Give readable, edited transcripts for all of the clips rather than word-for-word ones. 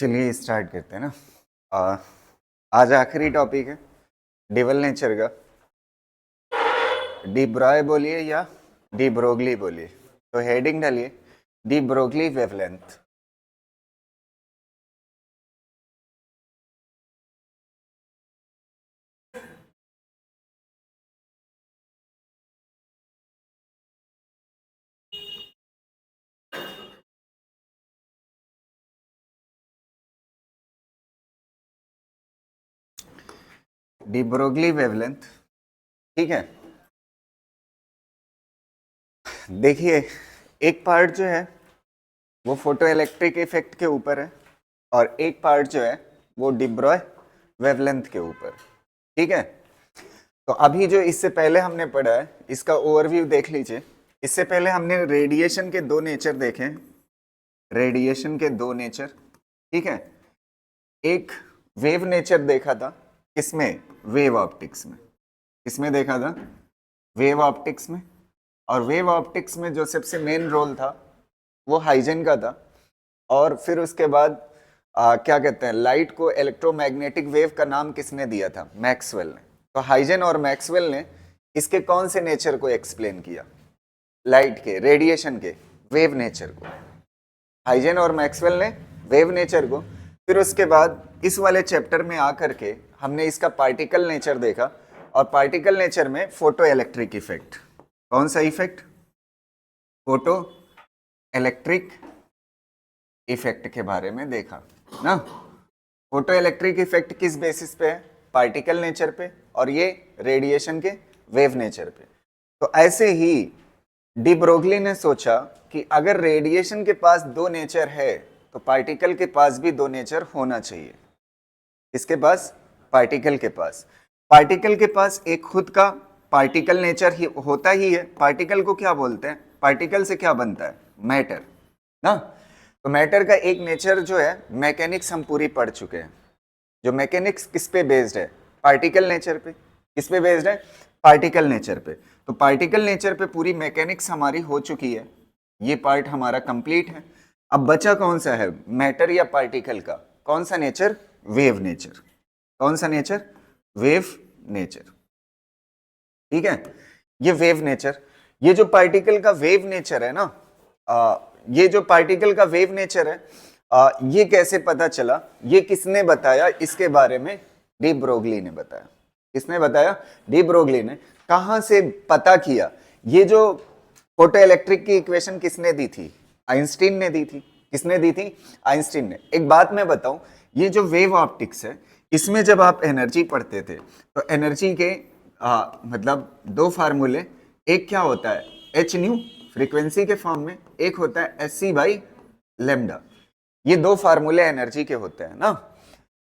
चलिए स्टार्ट करते हैं ना। आज आखिरी टॉपिक है डिवल नेचर का। डी ब्रॉय बोलिए या डी ब्रोगली बोलिए, तो हेडिंग डालिए D Broglie wavelength. De Broglie wavelength, ठीक है। देखिए, एक पार्ट जो है वो फोटो इलेक्ट्रिक इफेक्ट के ऊपर है और एक पार्ट जो है वो डी ब्रॉय वेवलेंथ के ऊपर, ठीक है। तो अभी जो इससे पहले हमने पढ़ा है इसका ओवरव्यू देख लीजिए। इससे पहले हमने रेडिएशन के दो नेचर देखे, रेडिएशन के दो नेचर, ठीक है। एक वेव नेचर देखा था, किसमें? वेव ऑप्टिक्स में। किसमें देखा था? वेव ऑप्टिक्स में। और वेव ऑप्टिक्स में जो सबसे मेन रोल था वो हाइजन का था। और फिर उसके बाद क्या कहते हैं, लाइट को इलेक्ट्रोमैग्नेटिक वेव का नाम किसने दिया था? मैक्सवेल ने। तो हाइजन और मैक्सवेल ने इसके कौन से नेचर को एक्सप्लेन किया? लाइट के, रेडिएशन के वेव नेचर को। हाइजन और मैक्सवेल ने वेव नेचर को। फिर उसके बाद इस वाले चैप्टर में आकर के हमने इसका पार्टिकल नेचर देखा और पार्टिकल नेचर में फोटो इलेक्ट्रिक इफेक्ट। कौन सा इफेक्ट? फोटो इलेक्ट्रिक इफेक्ट के बारे में देखा ना। फोटो इलेक्ट्रिक इफेक्ट किस बेसिस पे है? पार्टिकल नेचर पे, और ये रेडिएशन के वेव नेचर पे। तो ऐसे ही डी ब्रोगली ने सोचा कि अगर रेडिएशन के पास दो नेचर है तो पार्टिकल के पास भी दो नेचर होना चाहिए। किसके पास? पार्टिकल के पास। पार्टिकल के पास एक खुद का पार्टिकल नेचर ही होता ही है। पार्टिकल को क्या बोलते हैं? पार्टिकल से क्या बनता है? मैटर ना। तो मैटर का एक नेचर जो है, मैकेनिक्स हम पूरी पढ़ चुके हैं। जो मैकेनिक्स किस पे बेस्ड है? पार्टिकल नेचर पे। किस पे बेस्ड है? पार्टिकल नेचर पे। तो पार्टिकल नेचर पे पूरी मैकेनिक्स हमारी हो चुकी है। ये पार्ट हमारा कंप्लीट है। अब बचा कौन सा है? मैटर या पार्टिकल का कौन सा नेचर? Wave nature. कौन सा नेचर? वेव नेचर, ठीक है। ये वेव नेचर, ये जो पार्टिकल का वेव नेचर है ना, ये जो पार्टिकल का वेव नेचर है, ये कैसे पता चला? ये किसने बताया? इसके बारे में डी ब्रोगली ने बताया। किसने बताया? डी ब्रोगली ने। कहां से पता किया? ये जो फोटो इलेक्ट्रिक की इक्वेशन किसने दी थी? आइंस्टीन ने दी थी। किसने दी थी? आइंस्टीन ने। एक बात मैं बताऊं, ये जो वेव ऑप्टिक्स है इसमें जब आप एनर्जी पढ़ते थे तो एनर्जी के मतलब दो फार्मूले, एक क्या होता है? एच न्यू फ्रीक्वेंसी के फॉर्म में, एक होता है एस सी बाई लेमडा। ये दो फार्मूले एनर्जी के होते हैं ना।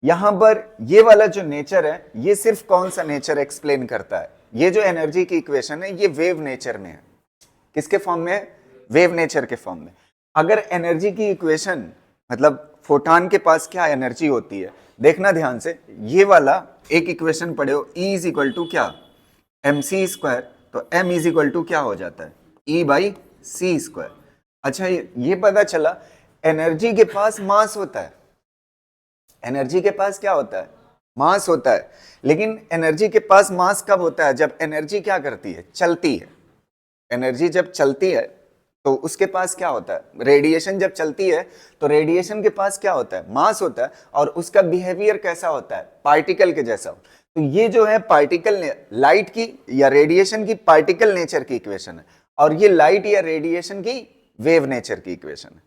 यहां पर ये वाला जो नेचर है ये सिर्फ कौन सा नेचर एक्सप्लेन करता है? ये जो एनर्जी की इक्वेशन है ये वेव नेचर में है। किसके फॉर्म में है? वेव नेचर के फॉर्म में। अगर एनर्जी की इक्वेशन, मतलब फोटॉन के पास क्या एनर्जी होती है, देखना ध्यान से। ये वाला एक इक्वेशन पढ़े हो, E इज इक्वल टू क्या? M C square. तो M इज इक्वल टू क्या हो जाता है? E by C square. अच्छा, ये पता चला एनर्जी के पास मास होता है। एनर्जी के पास क्या होता है? मास होता है। लेकिन एनर्जी के पास मास कब होता है? जब एनर्जी क्या करती है? चलती है। एनर्जी जब चलती है तो उसके पास क्या होता है? रेडिएशन जब चलती है तो रेडिएशन के पास क्या होता है? मास होता है। और उसका बिहेवियर कैसा होता है? पार्टिकल के जैसा। तो ये जो है पार्टिकल ने, लाइट की या रेडिएशन की पार्टिकल नेचर की इक्वेशन है, और ये लाइट या रेडिएशन की वेव नेचर की इक्वेशन है।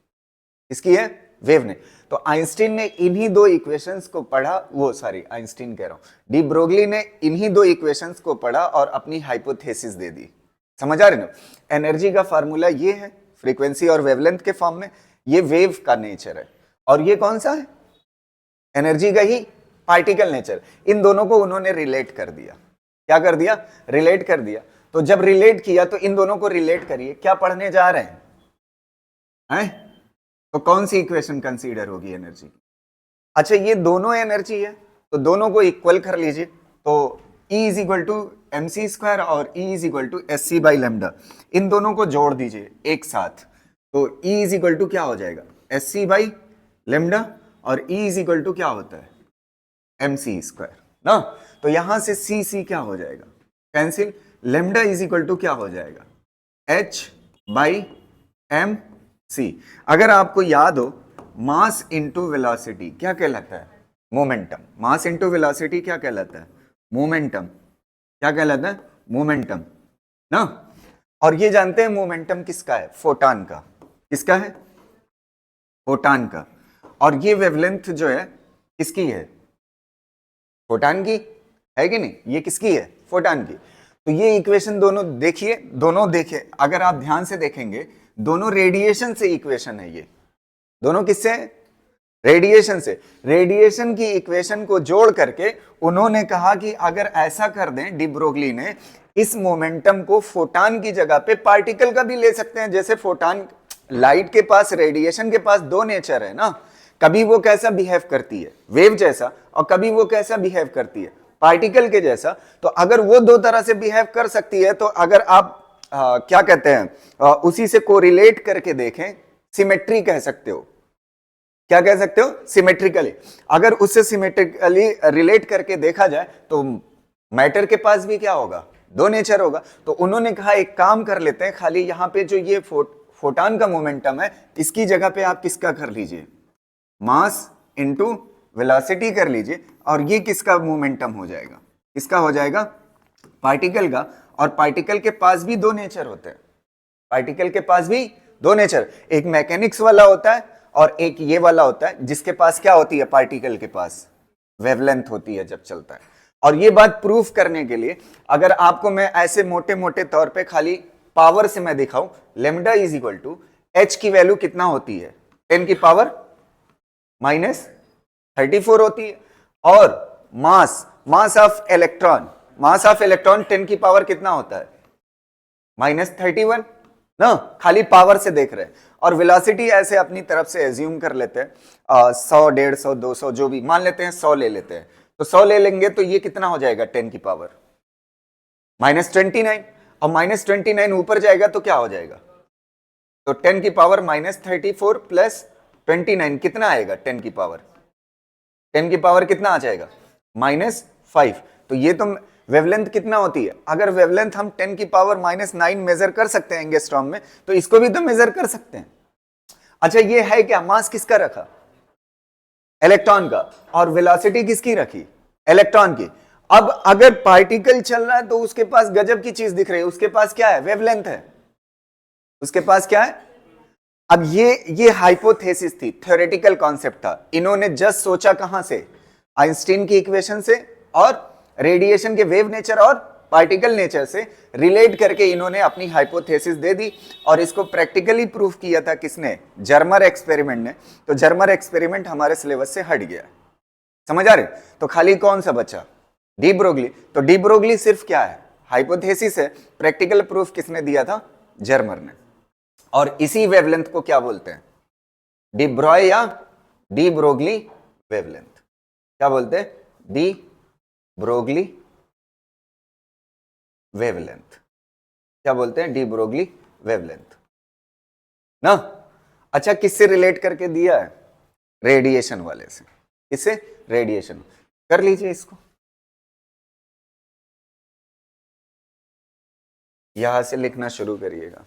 इसकी है वेव ने। तो आइंस्टीन ने इन्हीं दो इक्वेशंस को पढ़ा, वो सॉरी आइंस्टीन कह रहा हूं, डी ब्रोगली ने इन्हीं दो इक्वेशंस को पढ़ा और अपनी हाइपोथेसिस दे दी। समझ आ रहे ना? एनर्जी का फार्मूला ये है फ्रीक्वेंसी और वेवलेंथ के फॉर्म में, ये वेव का नेचर है। और ये कौन सा है? एनर्जी का ही पार्टिकल नेचर। इन दोनों को उन्होंने रिलेट कर दिया। क्या कर दिया? रिलेट कर दिया। तो जब रिलेट किया तो इन दोनों को रिलेट करिए। क्या पढ़ने जा रहे हैं? तो कौन सी इक्वेशन कंसीडर होगी एनर्जी की? अच्छा, ये दोनों एनर्जी है तो दोनों को इक्वल कर लीजिए। तो E is equal to M C square और E is equal to S C by lambda. इन दोनों को जोड़ दीजिए एक साथ। तो E इज इक्वल टू क्या हो जाएगा? S C by lambda. और E इज इक्वल टू क्या होता है, mc स्क्वायर ना। तो यहां से C क्या हो जाएगा, cancel, lambda is equal to क्या हो जाएगा, h बाई एम सी। अगर आपको याद हो, मास इंटू वेलोसिटी क्या कहलाता है, मोमेंटम। मास इंटू वेलोसिटी क्या कहलाता है, मोमेंटम। क्या कहलाता है, मोमेंटम ना। और ये जानते हैं मोमेंटम किसका है, फोटान का। किसका है, फोटान का। और ये वेवलेंथ जो है किसकी है, फोटान की, है कि नहीं, ये किसकी है, फोटान की। तो ये इक्वेशन दोनों देखिए, दोनों देखे अगर आप ध्यान से देखेंगे, दोनों रेडिएशन से इक्वेशन है ये। दोनों किससे, रेडिएशन से। रेडिएशन की इक्वेशन को जोड़ करके उन्होंने कहा कि अगर ऐसा कर दें, डी ब्रोगली ने, इस मोमेंटम को फोटान की जगह पे पार्टिकल का भी ले सकते हैं। जैसे फोटान, लाइट के पास, रेडिएशन के पास दो नेचर है ना, कभी वो कैसा बिहेव करती है, वेव जैसा, और कभी वो कैसा बिहेव करती है, पार्टिकल के जैसा। तो अगर वो दो तरह से बिहेव कर सकती है, तो अगर आप क्या कहते हैं, उसी से कोरिलेट करके देखें, सिमेट्री कह सकते हो। क्या कह सकते हो, सिमेट्रिकली। अगर उससे सिमेट्रिकली रिलेट करके देखा जाए तो मैटर के पास भी क्या होगा, दो नेचर होगा। तो उन्होंने कहा एक काम कर लेते हैं, खाली यहां पे जो ये फोटान का मोमेंटम है, इसकी जगह पे आप किसका कर लीजिए, मास इंटू वेलोसिटी कर लीजिए, और ये किसका मोमेंटम हो जाएगा, किसका हो जाएगा, पार्टिकल का। और पार्टिकल के पास भी दो नेचर होते हैं, पार्टिकल के पास भी दो नेचर, एक मैकेनिक्स वाला होता है और एक ये वाला होता है, जिसके पास क्या होती है, पार्टिकल के पास वेवलेंथ होती है जब चलता है। और ये बात प्रूफ करने के लिए अगर आपको मैं ऐसे मोटे मोटे तौर पे खाली पावर से मैं दिखाऊं, lambda is equal to H की वैल्यू कितना होती है, 10 की पावर -34 होती है। और मास of electron, mass of electron 10 की पावर कितना होता है, -31 ना। खाली पावर से देख रहे हैं। और वेलोसिटी ऐसे अपनी तरफ से एज्यूम कर लेते हैं, 100, 150, 200 जो भी मान लेते हैं, 100 ले लेते हैं। तो 100 ले लेंगे तो ये कितना हो जाएगा, 10 की पावर -29। और -29 ऊपर जाएगा तो क्या हो जाएगा, तो 10 की पावर -34 प्लस 29 कितना आएगा, 10 की पावर, 10 की पावर कितना आ जाएगा, -5। तो ये तो वेवलेंथ कितना होती है, अगर वेवलेंथ हम 10 की पावर -9 मेजर कर सकते हैं एंगस्ट्रॉम में, तो इसको भी तो मेजर कर सकते हैं। अच्छा ये है क्या, मास किसका रखा, इलेक्ट्रॉन का, और वेलोसिटी किसकी रखी, इलेक्ट्रॉन की। अब अगर पार्टिकल चल रहा है तो उसके पास गजब की चीज दिख रही है, उसके पास क्या है, वेवलेंथ है, उसके पास क्या है। अब ये हाइपोथेसिस थी, थ्योरेटिकल कॉन्सेप्ट था, इन्होंने जस्ट सोचा कहां से, आइंस्टीन की इक्वेशन से, और रेडिएशन के वेव नेचर और पार्टिकल नेचर से रिलेट करके इन्होंने अपनी हाइपोथेसिस दे दी। और इसको प्रैक्टिकली प्रूफ किया था किसने, जर्मर एक्सपेरिमेंट ने। तो जर्मर एक्सपेरिमेंट हमारे सिलेबस से हट गया, समझ आ रहे। तो खाली कौन सा बचा, डी ब्रोगली। तो डी ब्रोगली सिर्फ क्या है, हाइपोथेसिस है, प्रैक्टिकल प्रूफ किसने दिया था, जर्मर ने। और इसी वेवलेंथ को क्या बोलते हैं, डी ब्रॉय या डी ब्रोगली वेवलेंथ। क्या बोलते हैं, डी ब्रोगली वेवलेंथ। क्या बोलते हैं, डी ब्रोगली वेवलेंथ ना। अच्छा किससे रिलेट करके दिया है, रेडिएशन वाले से। किससे, रेडिएशन। कर लीजिए इसको, यहां से लिखना शुरू करिएगा।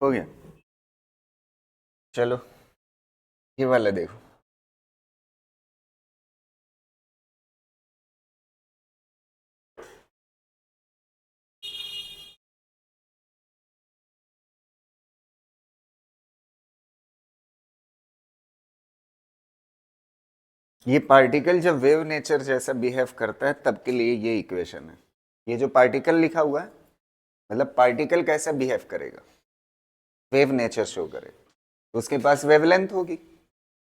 हो गया, चलो ये वाला देखो। ये पार्टिकल जब वेव नेचर जैसा बिहेव करता है तब के लिए ये इक्वेशन है। ये जो पार्टिकल लिखा हुआ है, मतलब पार्टिकल कैसा बिहेव करेगा, वेव नेचर शो करे, तो उसके पास वेवलेंथ होगी।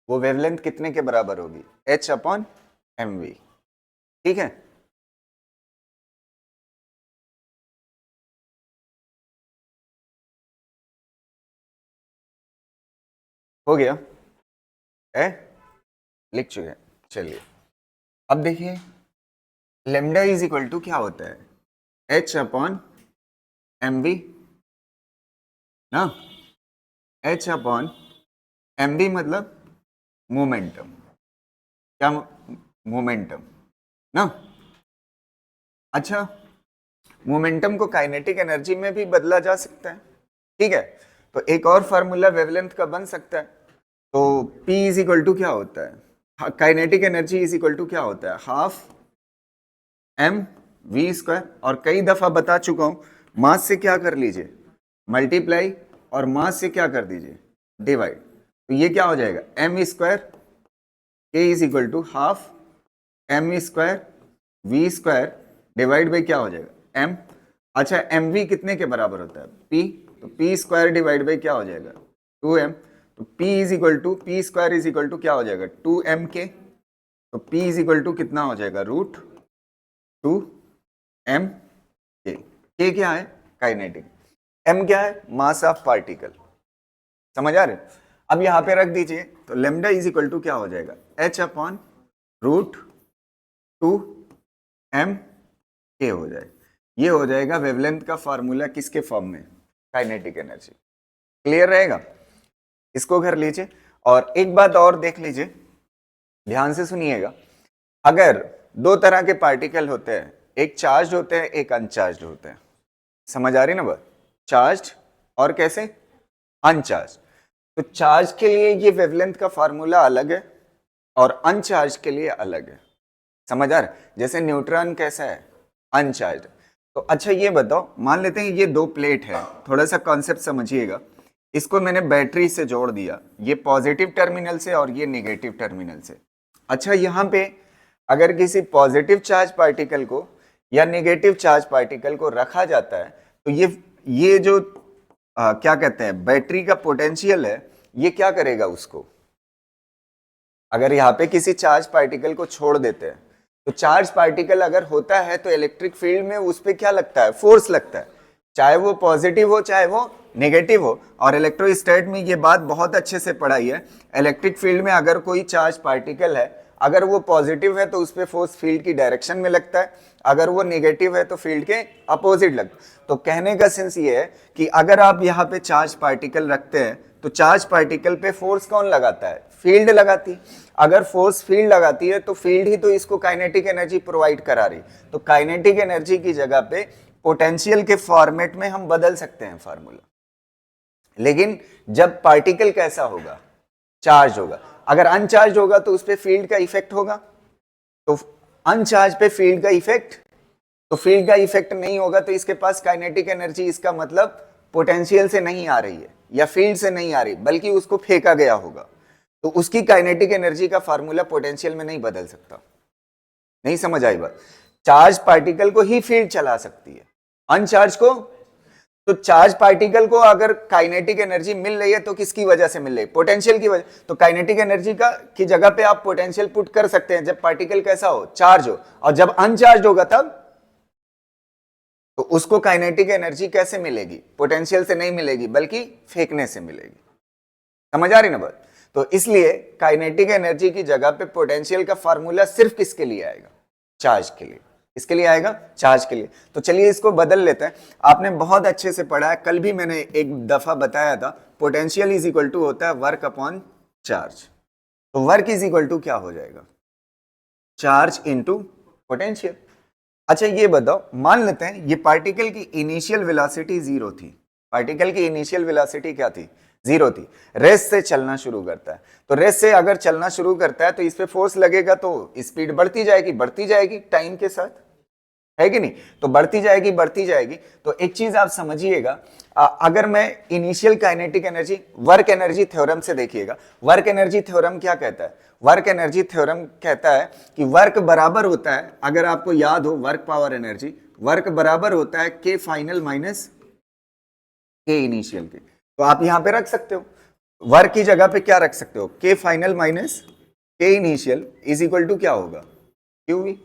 वो वेवलेंथ कितने के बराबर होगी, h/mv। ठीक है। हो गया है, लिख चुके हैं। चलिए अब देखिए लेमडा इज इक्वल टू क्या होता है, एच अपॉन एम वी ना, एच अपॉन एम वी मतलब मोमेंटम, क्या मोमेंटम ना। अच्छा मोमेंटम को काइनेटिक एनर्जी में भी बदला जा सकता है, ठीक है। तो एक और फार्मूला वेवलेंथ का बन सकता है। तो P इज इक्वल टू क्या होता है, kinetic energy is equal to क्या होता है, हाफ एम वी स्क्वायर। और कई दफा बता चुका हूं, मास से क्या कर लीजिए मल्टीप्लाई, और मास से क्या कर दीजिए डिवाइड। तो ये क्या हो जाएगा एम स्क्वायर के is equal to half M square V square divide by क्या हो जाएगा एम। अच्छा एम वी कितने के बराबर होता है पी, तो पी स्क्वायर डिवाइड बाई क्या हो जाएगा 2m। तो p is equal to P square is equal to क्या हो जाएगा 2m के। तो p इज इक्वल टू कितना हो जाएगा √2m के क्या है काइनेटिक, m क्या है मास ऑफ पार्टिकल, समझ आ रहे। अब यहां पे रख दीजिए तो लेमडा इज इक्वल टू क्या हो जाएगा h अपॉन √2m के हो जाएगा। ये हो जाएगा वेवलेंथ का फार्मूला किसके फॉर्म में, काइनेटिक एनर्जी। क्लियर रहेगा, इसको कर लीजिए। और एक बात और देख लीजिए, ध्यान से सुनिएगा, अगर दो तरह के पार्टिकल होते हैं, एक चार्ज होते हैं एक अनचार्ज होते हैं, समझ आ रही ना बात, चार्ज और कैसे अनचार्ज। तो चार्ज के लिए ये वेवलेंथ का फार्मूला अलग है और अनचार्ज के लिए अलग है, समझ आ रहा है। जैसे न्यूट्रॉन कैसा है अनचार्ज। तो अच्छा ये बताओ, मान लेते हैं ये दो प्लेट है, थोड़ा सा कॉन्सेप्ट समझिएगा। इसको मैंने बैटरी से जोड़ दिया, ये पॉजिटिव टर्मिनल से और ये नेगेटिव टर्मिनल से। अच्छा यहाँ पे अगर किसी पॉजिटिव चार्ज पार्टिकल को या नेगेटिव चार्ज पार्टिकल को रखा जाता है, तो ये जो क्या कहते हैं बैटरी का पोटेंशियल है, ये क्या करेगा उसको, अगर यहाँ पे किसी चार्ज पार्टिकल को छोड़ देते हैं, तो चार्ज पार्टिकल अगर होता है तो इलेक्ट्रिक फील्ड में उस पर क्या लगता है फोर्स लगता है, चाहे वो पॉजिटिव हो चाहे वो नेगेटिव हो। और इलेक्ट्रोस्टैट में ये बात बहुत अच्छे से पढ़ाई है, इलेक्ट्रिक फील्ड में अगर कोई चार्ज पार्टिकल है, अगर वो पॉजिटिव है तो उस पर फोर्स फील्ड की डायरेक्शन में लगता है, अगर वो नेगेटिव है तो फील्ड के अपोजिट लगता है। तो कहने का सेंस ये है कि अगर आप यहाँ पे चार्ज पार्टिकल रखते हैं तो चार्ज पार्टिकल पे फोर्स कौन लगाता है, फील्ड लगाती। अगर फोर्स फील्ड लगाती है तो फील्ड ही तो इसको काइनेटिक एनर्जी प्रोवाइड करा रही। तो काइनेटिक एनर्जी की जगह पे पोटेंशियल के फॉर्मेट में हम बदल सकते हैं फार्मूला। लेकिन जब पार्टिकल कैसा होगा, चार्ज होगा। अगर अनचार्ज होगा तो उस पर फील्ड का इफेक्ट होगा, तो अनचार्ज पे फील्ड का इफेक्ट, तो फील्ड का इफेक्ट नहीं होगा तो इसके पास काइनेटिक एनर्जी, इसका मतलब पोटेंशियल से नहीं आ रही है या फील्ड से नहीं आ रही, बल्कि उसको फेंका गया होगा। तो उसकी काइनेटिक एनर्जी का फार्मूला पोटेंशियल में नहीं बदल सकता। नहीं समझ आई बात। चार्ज पार्टिकल को ही फील्ड चला सकती है, अनचार्ज को। तो चार्ज पार्टिकल को अगर काइनेटिक एनर्जी मिल रही है तो किसकी वजह से मिल रही है, पोटेंशियल की वजह। तो काइनेटिक एनर्जी का की जगह पे आप पोटेंशियल पुट कर सकते हैं जब पार्टिकल कैसा हो, चार्ज हो। और जब अनचार्ज होगा तब तो उसको काइनेटिक एनर्जी कैसे मिलेगी, पोटेंशियल से नहीं मिलेगी बल्कि फेंकने से मिलेगी। समझ आ रही ना बात। तो इसलिए काइनेटिक एनर्जी की जगह पे पोटेंशियल का फार्मूला सिर्फ किसके लिए आएगा, चार्ज के लिए। इसके लिए आएगा चार्ज के लिए। तो चलिए इसको बदल लेते हैं। आपने बहुत अच्छे से पढ़ा है, कल भी मैंने एक दफा बताया था, पोटेंशियल इज इक्वल टू होता है वर्क अपॉन चार्ज। तो वर्क इज इक्वल टू क्या हो जाएगा, चार्ज इनटू पोटेंशियल। अच्छा ये बताओ, मान लेते हैं ये पार्टिकल की इनिशियल वेलोसिटी 0 थी। पार्टिकल की इनिशियल वेलोसिटी क्या थी, 0 थी। रेस्ट से चलना शुरू करता है, तो रेस्ट से अगर चलना शुरू करता है तो इस पे फोर्स लगेगा, तो स्पीड बढ़ती जाएगी टाइम के साथ, है कि नहीं। तो बढ़ती जाएगी। तो एक चीज आप समझिएगा, अगर मैं initial kinetic energy work energy theorem से देखिएगा, वर्क एनर्जी थ्योरम क्या कहता है, वर्क एनर्जी थ्योरम कहता है कि वर्क बराबर होता है, अगर आपको याद हो वर्क पावर एनर्जी, वर्क बराबर होता है के फाइनल माइनस के इनिशियल के। तो आप यहां पे रख सकते हो, वर्क की जगह पे क्या रख सकते हो, के फाइनल माइनस के इनिशियल इज इक्वल टू क्या होगा, क्यूवी।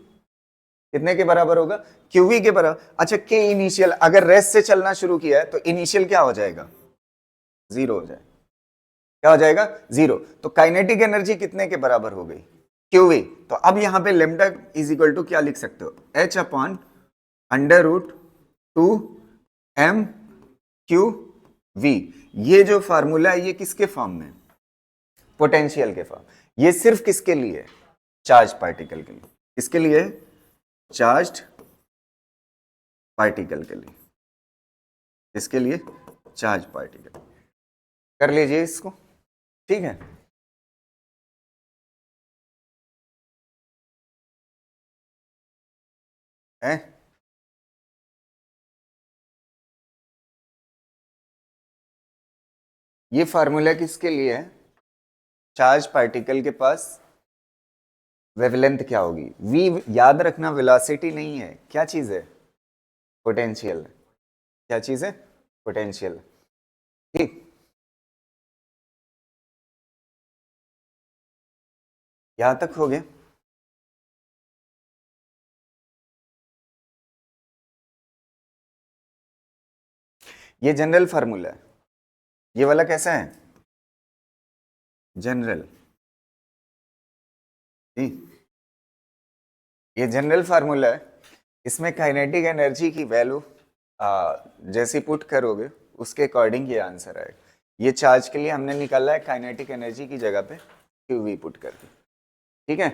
कितने के बराबर होगा, क्यूवी के बराबर। अच्छा के इनिशियल अगर रेस्ट से चलना शुरू किया है तो इनिशियल क्या हो जाएगा, 0 हो जाए। क्या हो जाएगा 0। तो काइनेटिक एनर्जी कितने के बराबर हो गई QV। तो अब यहां पे लेमडा इज इक्वल टू क्या लिख सकते हो H upon under root 2m/Q_V। ये जो फार्मूला है ये किसके फॉर्म में, पोटेंशियल के फॉर्म। ये सिर्फ किसके लिए, चार्ज पार्टिकल के लिए। किसके लिए, चार्ज्ड पार्टिकल के लिए। इसके लिए चार्ज पार्टिकल। कर लीजिए इसको, ठीक है। ये फार्मूला किसके लिए है, चार्ज पार्टिकल के पास वेवलेंथ क्या होगी, v याद रखना वेलोसिटी नहीं है, क्या चीज है, पोटेंशियल। क्या चीज है, पोटेंशियल। ठीक, यहां तक हो गया। ये जनरल फार्मूला है, ये वाला कैसा है, जनरल। ये जनरल फार्मूला है, इसमें काइनेटिक एनर्जी की वैल्यू जैसी पुट करोगे उसके अकॉर्डिंग ये आंसर आएगा। ये चार्ज के लिए हमने निकाला है काइनेटिक एनर्जी की जगह पे QV पुट करके, ठीक है।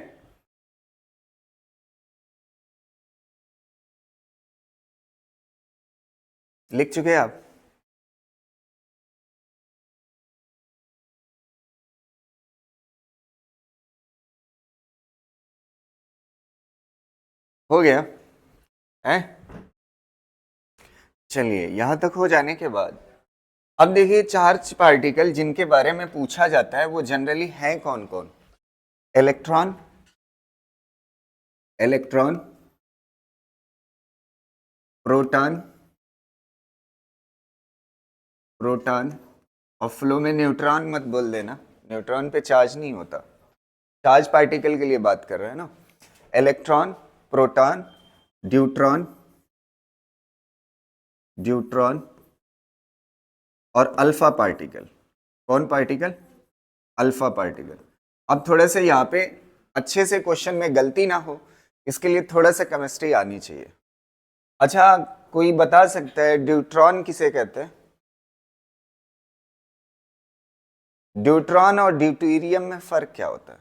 लिख चुके हैं आप, हो गया है। चलिए यहां तक हो जाने के बाद अब देखिए चार्ज पार्टिकल जिनके बारे में पूछा जाता है वो जनरली हैं कौन कौन, इलेक्ट्रॉन, इलेक्ट्रॉन, प्रोटॉन, प्रोटॉन, और फ्लो में न्यूट्रॉन मत बोल देना, न्यूट्रॉन पे चार्ज नहीं होता। चार्ज पार्टिकल के लिए बात कर रहे हैं ना, इलेक्ट्रॉन, प्रोटॉन, ड्यूट्रॉन, ड्यूट्रॉन और अल्फा पार्टिकल। कौन पार्टिकल, अल्फा पार्टिकल। अब थोड़े से यहाँ पे अच्छे से क्वेश्चन में गलती ना हो इसके लिए थोड़ा सा केमिस्ट्री आनी चाहिए। अच्छा कोई बता सकता है ड्यूट्रॉन किसे कहते हैं, ड्यूट्रॉन और ड्यूटेरियम में फर्क क्या होता है?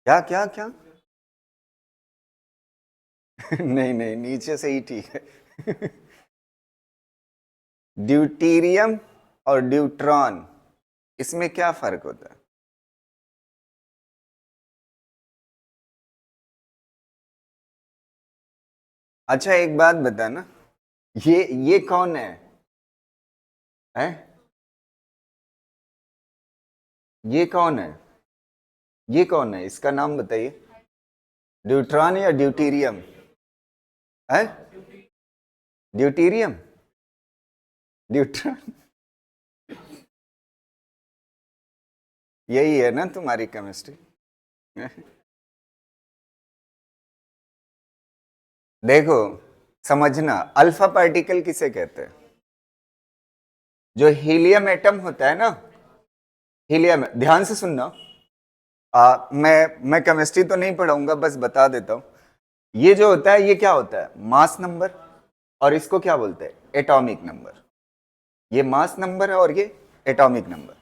क्या क्या क्या नहीं नहीं नीचे से ही ठीक है ड्यूटेरियम और ड्यूट्रॉन इसमें क्या फर्क होता है? अच्छा एक बात बताना, ये कौन है, हैं? ये कौन है, ये कौन है, इसका नाम बताइए। ड्यूट्रॉन या ड्यूटेरियम है, ड्यूटेरियम, ड्यूट्रॉन। यही है ना तुम्हारी केमिस्ट्री देखो समझना, अल्फा पार्टिकल किसे कहते हैं, जो हीलियम एटम होता है ना, हीलियम, ध्यान से सुनना। मैं केमिस्ट्री तो नहीं पढ़ाऊंगा, बस बता देता हूं। ये जो होता है ये क्या होता है, मास नंबर, और इसको क्या बोलते हैं, एटॉमिक नंबर। ये मास नंबर है और ये एटॉमिक नंबर।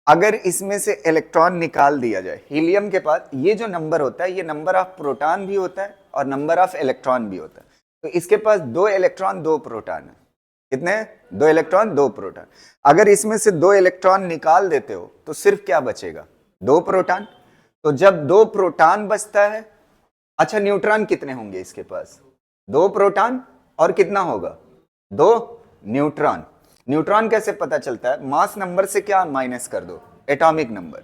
अगर इसमें से इलेक्ट्रॉन निकाल दिया जाए, हीलियम के पास ये जो नंबर होता है ये नंबर ऑफ प्रोटॉन भी होता है और नंबर ऑफ इलेक्ट्रॉन भी होता है। तो इसके पास 2 इलेक्ट्रॉन 2 प्रोटॉन है। कितने हैं, 2 इलेक्ट्रॉन 2 प्रोटॉन। अगर इसमें से 2 इलेक्ट्रॉन निकाल देते हो तो सिर्फ क्या बचेगा, 2 प्रोटॉन। तो जब 2 प्रोटॉन बचता है, अच्छा न्यूट्रॉन कितने होंगे इसके पास, 2 प्रोटॉन और कितना होगा, 2 न्यूट्रॉन। न्यूट्रॉन कैसे पता चलता है, मास नंबर से क्या माइनस कर दो, एटॉमिक नंबर,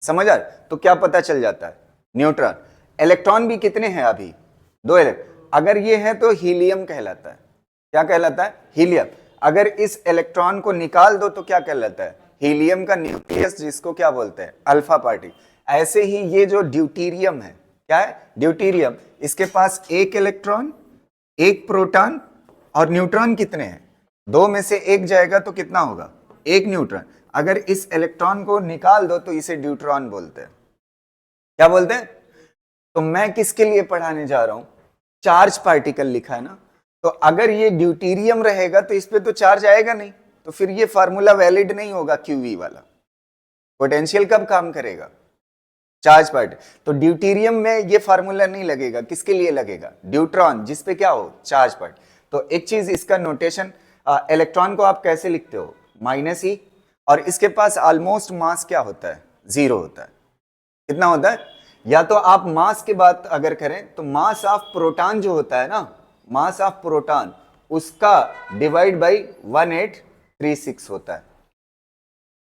समझ आ, तो क्या पता चल जाता है, न्यूट्रॉन। इलेक्ट्रॉन भी कितने हैं अभी, 2 अगर ये है तो हीलियम कहलाता है। क्या कहलाता है, हीलियम। अगर इस इलेक्ट्रॉन को निकाल दो तो क्या कहलाता है, हीलियम का न्यूक्लियस, जिसको क्या बोलते हैं, अल्फा पार्टिकल। ऐसे ही ये जो ड्यूटेरियम है क्या है, ड्यूटेरियम। इसके पास एक इलेक्ट्रॉन, एक प्रोटॉन और न्यूट्रॉन कितने हैं, दो में से एक जाएगा तो कितना होगा, एक न्यूट्रॉन। अगर इस इलेक्ट्रॉन को निकाल दो तो इसे ड्यूट्रॉन बोलते हैं। क्या बोलते हैं? तो मैं किसके लिए पढ़ाने जा रहा हूं, चार्ज पार्टिकल लिखा है ना, तो अगर ये ड्यूटेरियम रहेगा तो इस पे तो चार्ज आएगा नहीं, तो फिर ये फार्मूला वैलिड नहीं होगा QV वाला। पोटेंशियल कब काम करेगा, चार्ज पार्ट। तो ड्यूटेरियम में ये फार्मूला नहीं लगेगा, किसके लिए लगेगा, ड्यूट्रॉन, जिसपे क्या हो, चार्ज पार्ट। तो एक चीज इसका नोटेशन, इलेक्ट्रॉन को आप कैसे लिखते हो, -e, और इसके पास ऑलमोस्ट मास क्या होता है, 0 होता है। कितना होता है, या तो आप मास की बात अगर करें तो मास ऑफ प्रोटॉन जो होता है ना, मास ऑफ प्रोटॉन, उसका डिवाइड बाई 1836 होता है।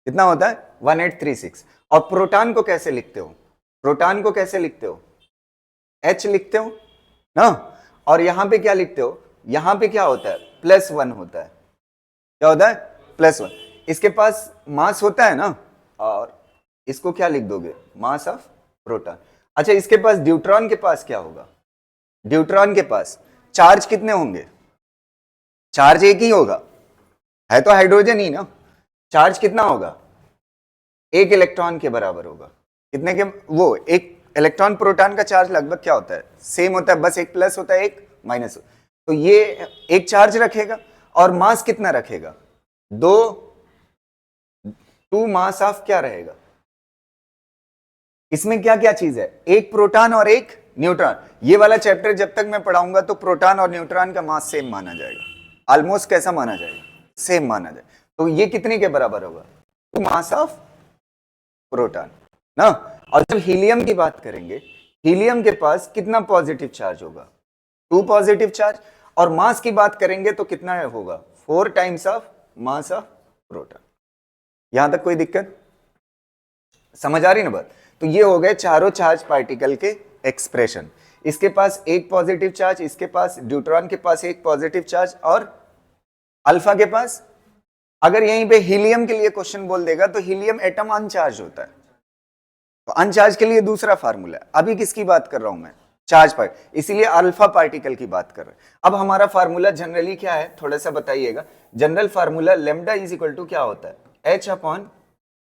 कितना होता है, 1836। और प्रोटॉन को कैसे लिखते हो, प्रोटॉन को कैसे लिखते हो, H लिखते हो ना, और यहां पे क्या लिखते हो, यहां पे क्या होता है, +1 होता है। क्या होता है, +1। इसके पास मास होता है ना, और इसको क्या लिख दोगे, मास ऑफ प्रोटॉन। अच्छा, इसके पास ड्यूट्रॉन के पास क्या होगा, ड्यूट्रॉन के पास चार्ज कितने होंगे, चार्ज एक ही होगा, है तो हाइड्रोजन ही ना, चार्ज कितना होगा, एक इलेक्ट्रॉन के बराबर होगा। कितने के, वो एक इलेक्ट्रॉन प्रोटॉन का चार्ज लगभग क्या होता है, सेम होता है, बस एक प्लस होता है एक माइनस। तो ये एक चार्ज रखेगा और मास कितना रखेगा, 2 मास ऑफ क्या रहेगा, इसमें क्या क्या चीज है, एक प्रोटॉन और एक न्यूट्रॉन। ये वाला चैप्टर जब तक मैं पढ़ाऊंगा तो प्रोटॉन और न्यूट्रॉन का मास सेम माना जाएगा, ऑलमोस्ट कैसा माना जाएगा, सेम माना जाए। तो ये कितने के बराबर होगा, 2 मास ऑफ प्रोटॉन ना। और जब हीलियम की बात करेंगे, हीलियम के पास कितना पॉजिटिव चार्ज होगा, 2 पॉजिटिव चार्ज, और मास की बात करेंगे तो कितना होगा, 4 times of mass of proton. यहां तक कोई दिक्कत, समझ आ रही ना बात। तो ये हो गए चारों चार्ज पार्टिकल के एक्सप्रेशन। इसके पास एक पॉजिटिव चार्ज, इसके पास ड्यूट्रॉन के पास एक पॉजिटिव चार्ज, और अल्फा के पास, अगर यहीं पे हीलियम के लिए क्वेश्चन बोल देगा तो हीलियम एटम अनचार्ज होता है, तो अनचार्ज के लिए दूसरा फार्मूला है। अभी किसकी बात कर रहा हूं मैं, चार्ज पार्ट, इसीलिए अल्फा पार्टिकल की बात कर रहे हैं। अब हमारा फार्मूला जनरली क्या है, थोड़ा सा बताइएगा। General formula lambda is equal to क्या होता है, H अपॉन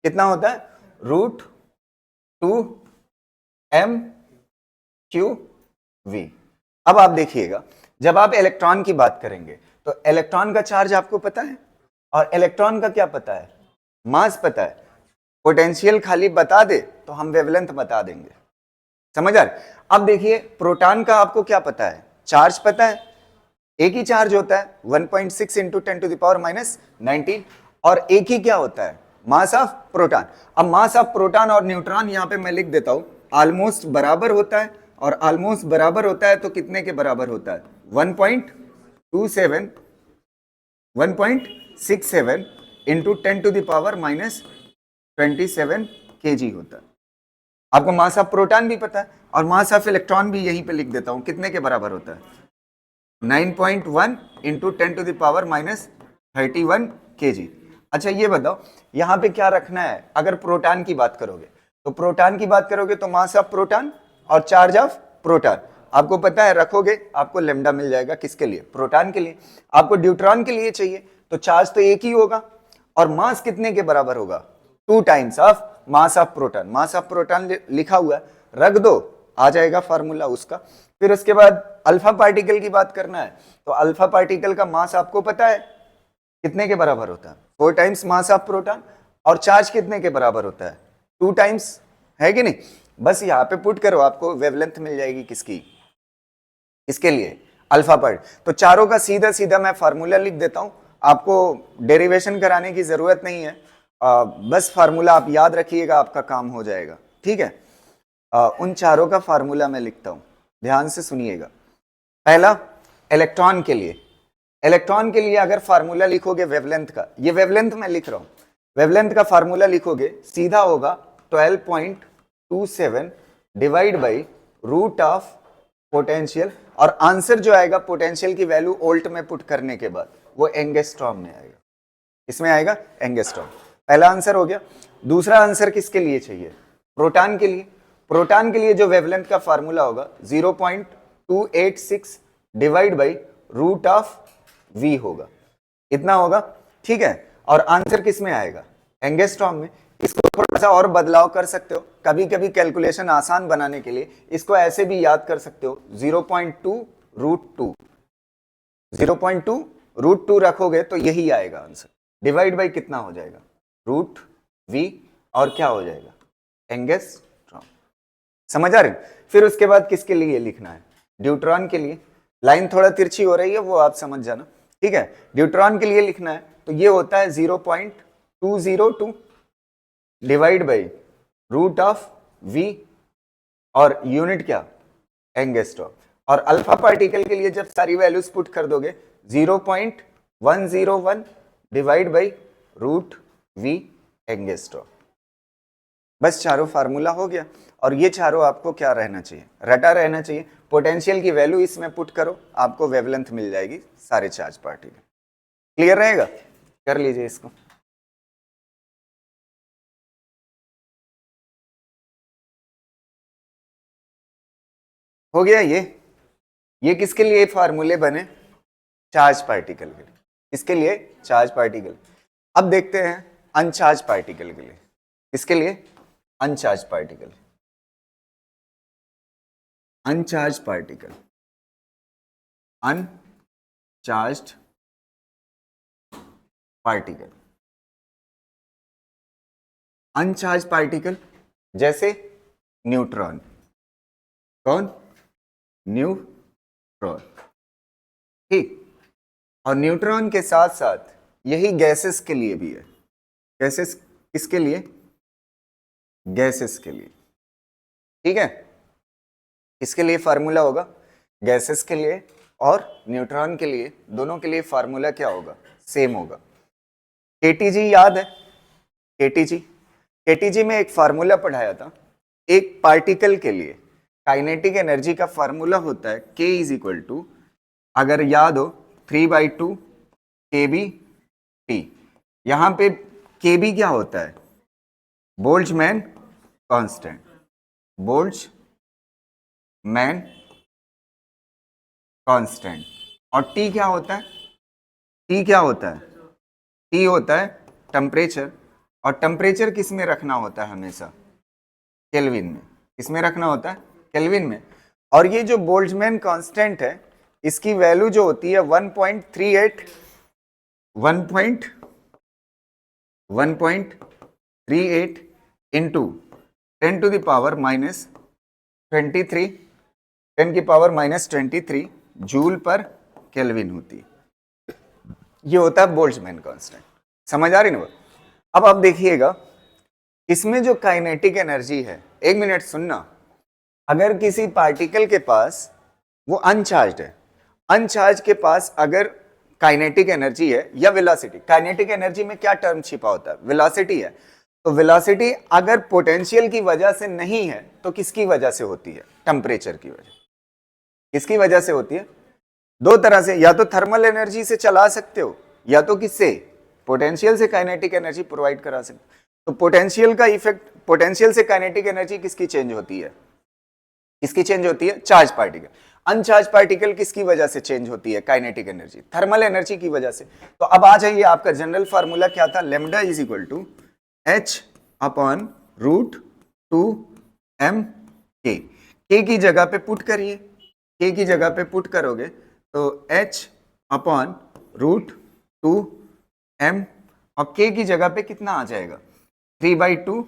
कितना होता है, √2m⁴V। अब आप देखिएगा, जब आप इलेक्ट्रॉन की बात करेंगे तो इलेक्ट्रॉन का चार्ज आपको पता है, और इलेक्ट्रॉन का क्या पता है, मास पता है। पोटेंशियल खाली बता दे तो हम वेवलेंथ बता देंगे, समझ आ रहा है। अब देखिए, प्रोटॉन का आपको क्या पता है, चार्ज पता है, एक ही चार्ज होता है 1.6 × 10⁻⁹, और एक ही क्या होता है, मास ऑफ प्रोटॉन। अब मास ऑफ प्रोटॉन और न्यूट्रॉन यहां पे मैं लिख देता हूं, ऑलमोस्ट बराबर होता है, और ऑलमोस्ट बराबर होता है तो कितने के बराबर होता है, 1.67 1.67 × 10⁻⁻27 kg होता है। आपको मास ऑफ प्रोटॉन भी पता है, और मास ऑफ इलेक्ट्रॉन भी यहीं पे लिख देता हूं, कितने के बराबर होता है, 9.1 × 10⁻31 kg। अच्छा ये बताओ, यहां पे क्या रखना है, अगर प्रोटॉन की बात करोगे तो प्रोटॉन की बात करोगे तो मास ऑफ प्रोटॉन और चार्ज ऑफ प्रोटॉन आपको पता है, रखोगे आपको लेमडा मिल जाएगा, किसके लिए, प्रोटॉन के लिए। आपको ड्यूट्रॉन के लिए चाहिए तो चार्ज तो एक ही होगा, और मास कितने के बराबर होगा, 2 times of mass of proton. Mass of proton लिखा हुआ है, रख दो, आ जाएगा फार्मूला उसका। फिर उसके बाद अल्फा पार्टिकल की बात करना है, तो अल्फा पार्टिकल का मास आपको पता है कितने के बराबर होता है, 4 टाइम्स मास ऑफ प्रोटॉन, और चार्ज कितने के बराबर होता है, 2 टाइम्स, है कि नहीं। बस यहाँ पे पुट करो, आपको वेवलेंथ मिल जाएगी, किसकी, इसके लिए, अल्फा पार्ट। तो चारों का सीधा सीधा मैं फार्मूला लिख देता हूं, आपको डेरिवेशन कराने की जरूरत नहीं है, बस फार्मूला आप याद रखिएगा, आपका काम हो जाएगा, ठीक है। उन चारों का फार्मूला मैं लिखता हूं, ध्यान से सुनिएगा। पहला, इलेक्ट्रॉन के लिए, इलेक्ट्रॉन के लिए अगर फार्मूला लिखोगे वेवलेंथ का, ये वेवलेंथ मैं लिख रहा हूं, वेवलेंथ का फार्मूला लिखोगे सीधा होगा 12.27 divide by root of potential, और आंसर जो आएगा पोटेंशियल की वैल्यू वोल्ट में पुट करने के बाद वो एंगस्ट्रॉम में आएगा, इसमें आएगा एंगस्ट्रॉम। पहला आंसर हो गया। दूसरा आंसर किसके लिए चाहिए, प्रोटॉन के लिए। प्रोटॉन के लिए जो वेवलेंथ का फार्मूला होगा 0.286 divide by root of v होगा, इतना होगा, ठीक है। और आंसर किस में आएगा? एंगस्ट्रॉम में। इसको थोड़ा सा और बदलाव कर सकते हो, कभी कभी कैलकुलेशन आसान बनाने के लिए इसको ऐसे भी याद कर सकते हो, 0.2 रूट 2, 0.2 रूट 2 रखोगे तो यही आएगा आंसर। डिवाइड बाई कितना हो जाएगा? रूट v, और क्या हो जाएगा? एंगस्ट्रॉम। समझ आ रही? फिर उसके बाद किसके लिए लिखना है? ड्यूट्रॉन के लिए। लाइन थोड़ा तिरछी हो रही है, वो आप समझ जाना, ठीक है। ड्यूट्रॉन के लिए लिखना है तो ये होता है 0.202 divide by root of v, और यूनिट क्या? एंगस्ट्रॉम। और अल्फा पार्टिकल के लिए जब सारी वैल्यूज पुट कर दोगे 0.101 divide by root v angstrom. बस चारों फार्मूला हो गया। और ये चारों आपको क्या रहना चाहिए? रटा रहना चाहिए। पोटेंशियल की वैल्यू इसमें पुट करो, आपको वेवलेंथ मिल जाएगी सारे चार्ज पार्टिकल। क्लियर रहेगा? कर लीजिए इसको। हो गया ये किसके लिए फार्मूले बने? चार्ज पार्टिकल के लिए। इसके लिए चार्ज पार्टिकल। अब देखते हैं अनचार्ज पार्टिकल के लिए। इसके लिए अनचार्ज पार्टिकल, अनचार्ज पार्टिकल, अनचार्ज पार्टिकल, अनचार्ज पार्टिकल जैसे न्यूट्रॉन। कौन? न्यूट्रॉन, ठीक। और न्यूट्रॉन के साथ साथ यही गैसेस के लिए भी है। गैसेस किसके लिए? गैसेस के लिए, ठीक है। इसके लिए फार्मूला होगा गैसेस के लिए और न्यूट्रॉन के लिए, दोनों के लिए फार्मूला क्या होगा? सेम होगा। केटीजी याद है? केटीजी, केटीजी में एक फार्मूला पढ़ाया था। एक पार्टिकल के लिए काइनेटिक एनर्जी का फार्मूला होता है K इज इक्वल टू, अगर याद हो, 3/2 KB T। यहां पे KB क्या होता है? Boltzmann constant, Boltzmann constant. और T क्या होता है? T क्या होता है? T होता है टेम्परेचर। और टेम्परेचर किस में रखना होता है? हमेशा केल्विन में। किसमें रखना होता है? केल्विन में। और ये जो बोल्ट्जमैन कांस्टेंट है, इसकी वैल्यू जो होती है 1.38 इंटू 10⁻⁻23 10⁻⁻23 जूल पर केल्विन होती है। ये होता है बोल्ट्जमैन कांस्टेंट। समझ आ रही ना? अब आप देखिएगा इसमें जो काइनेटिक एनर्जी है, एक मिनट सुनना, अगर किसी पार्टिकल के पास, वो अनचार्ज है, अनचार्ज के पास अगर काइनेटिक एनर्जी है या वेलोसिटी, काइनेटिक एनर्जी में क्या टर्म छिपा होता है? वेलोसिटी है। तो वेलोसिटी अगर पोटेंशियल की वजह से नहीं है तो किसकी वजह से होती है? टेम्परेचर की वजह। किसकी वजह से होती है? दो तरह से, या तो थर्मल एनर्जी से चला सकते हो, या तो किससे? पोटेंशियल से काइनेटिक एनर्जी प्रोवाइड करा सकते हो। तो पोटेंशियल का इफेक्ट, पोटेंशियल से काइनेटिक एनर्जी किसकी चेंज होती है? किसकी चेंज होती है? Charge particle. अनचार्ज पार्टिकल किसकी वजह से चेंज होती है काइनेटिक एनर्जी? थर्मल एनर्जी की वजह से। तो अब आ जाइए, आपका जनरल फार्मूला क्या था? Lambda is equal to H upon root 2m K। K की जगह पे पुट करिए, K की जगह पे पुट करोगे तो H अपॉन रूट 2m, और K की जगह पे कितना आ जाएगा? 3/2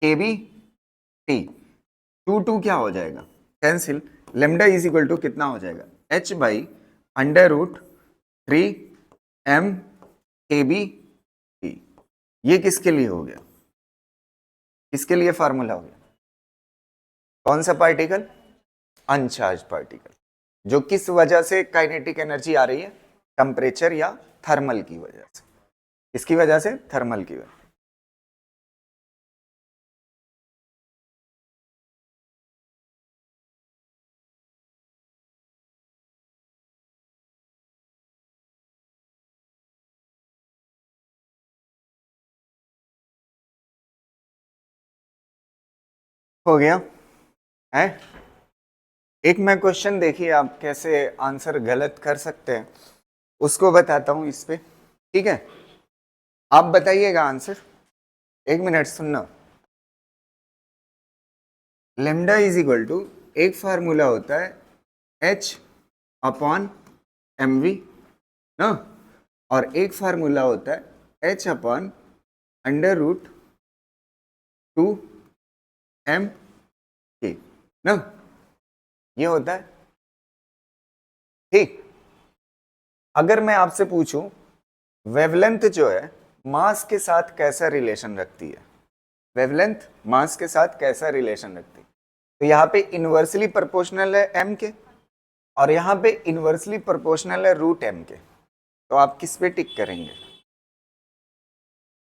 KB T। 2 क्या हो जाएगा? Cancel. Lambda is equal to कितना हो जाएगा? H/√3m KB T। ये किसके लिए हो गया? किसके लिए फार्मूला हो गया? कौन सा पार्टिकल? अनचार्ज पार्टिकल। जो किस वजह से काइनेटिक एनर्जी आ रही है? टेम्परेचर या थर्मल की वजह से। किसकी वजह से? थर्मल की वजह। हो गया है। एक मैं क्वेश्चन देखिए आप कैसे आंसर गलत कर सकते हैं उसको बताता हूं इस पे, ठीक है? आप बताइएगा आंसर, 1 मिनट सुनना। लेमडा इज इक्वल टू, एक फार्मूला होता है एच अपॉन एम वी ना, और एक फार्मूला होता है H upon under root 2m के ना, ये होता है, ठीक? अगर मैं आपसे पूछूं वेवलेंथ जो है मास के साथ कैसा रिलेशन रखती है, वेवलेंथ मास के साथ कैसा रिलेशन रखती है, तो यहाँ पे इनवर्सली प्रोपोर्शनल है m के, और यहाँ पे इनवर्सली प्रोपोर्शनल है रूट m के, तो आप किस पे टिक करेंगे?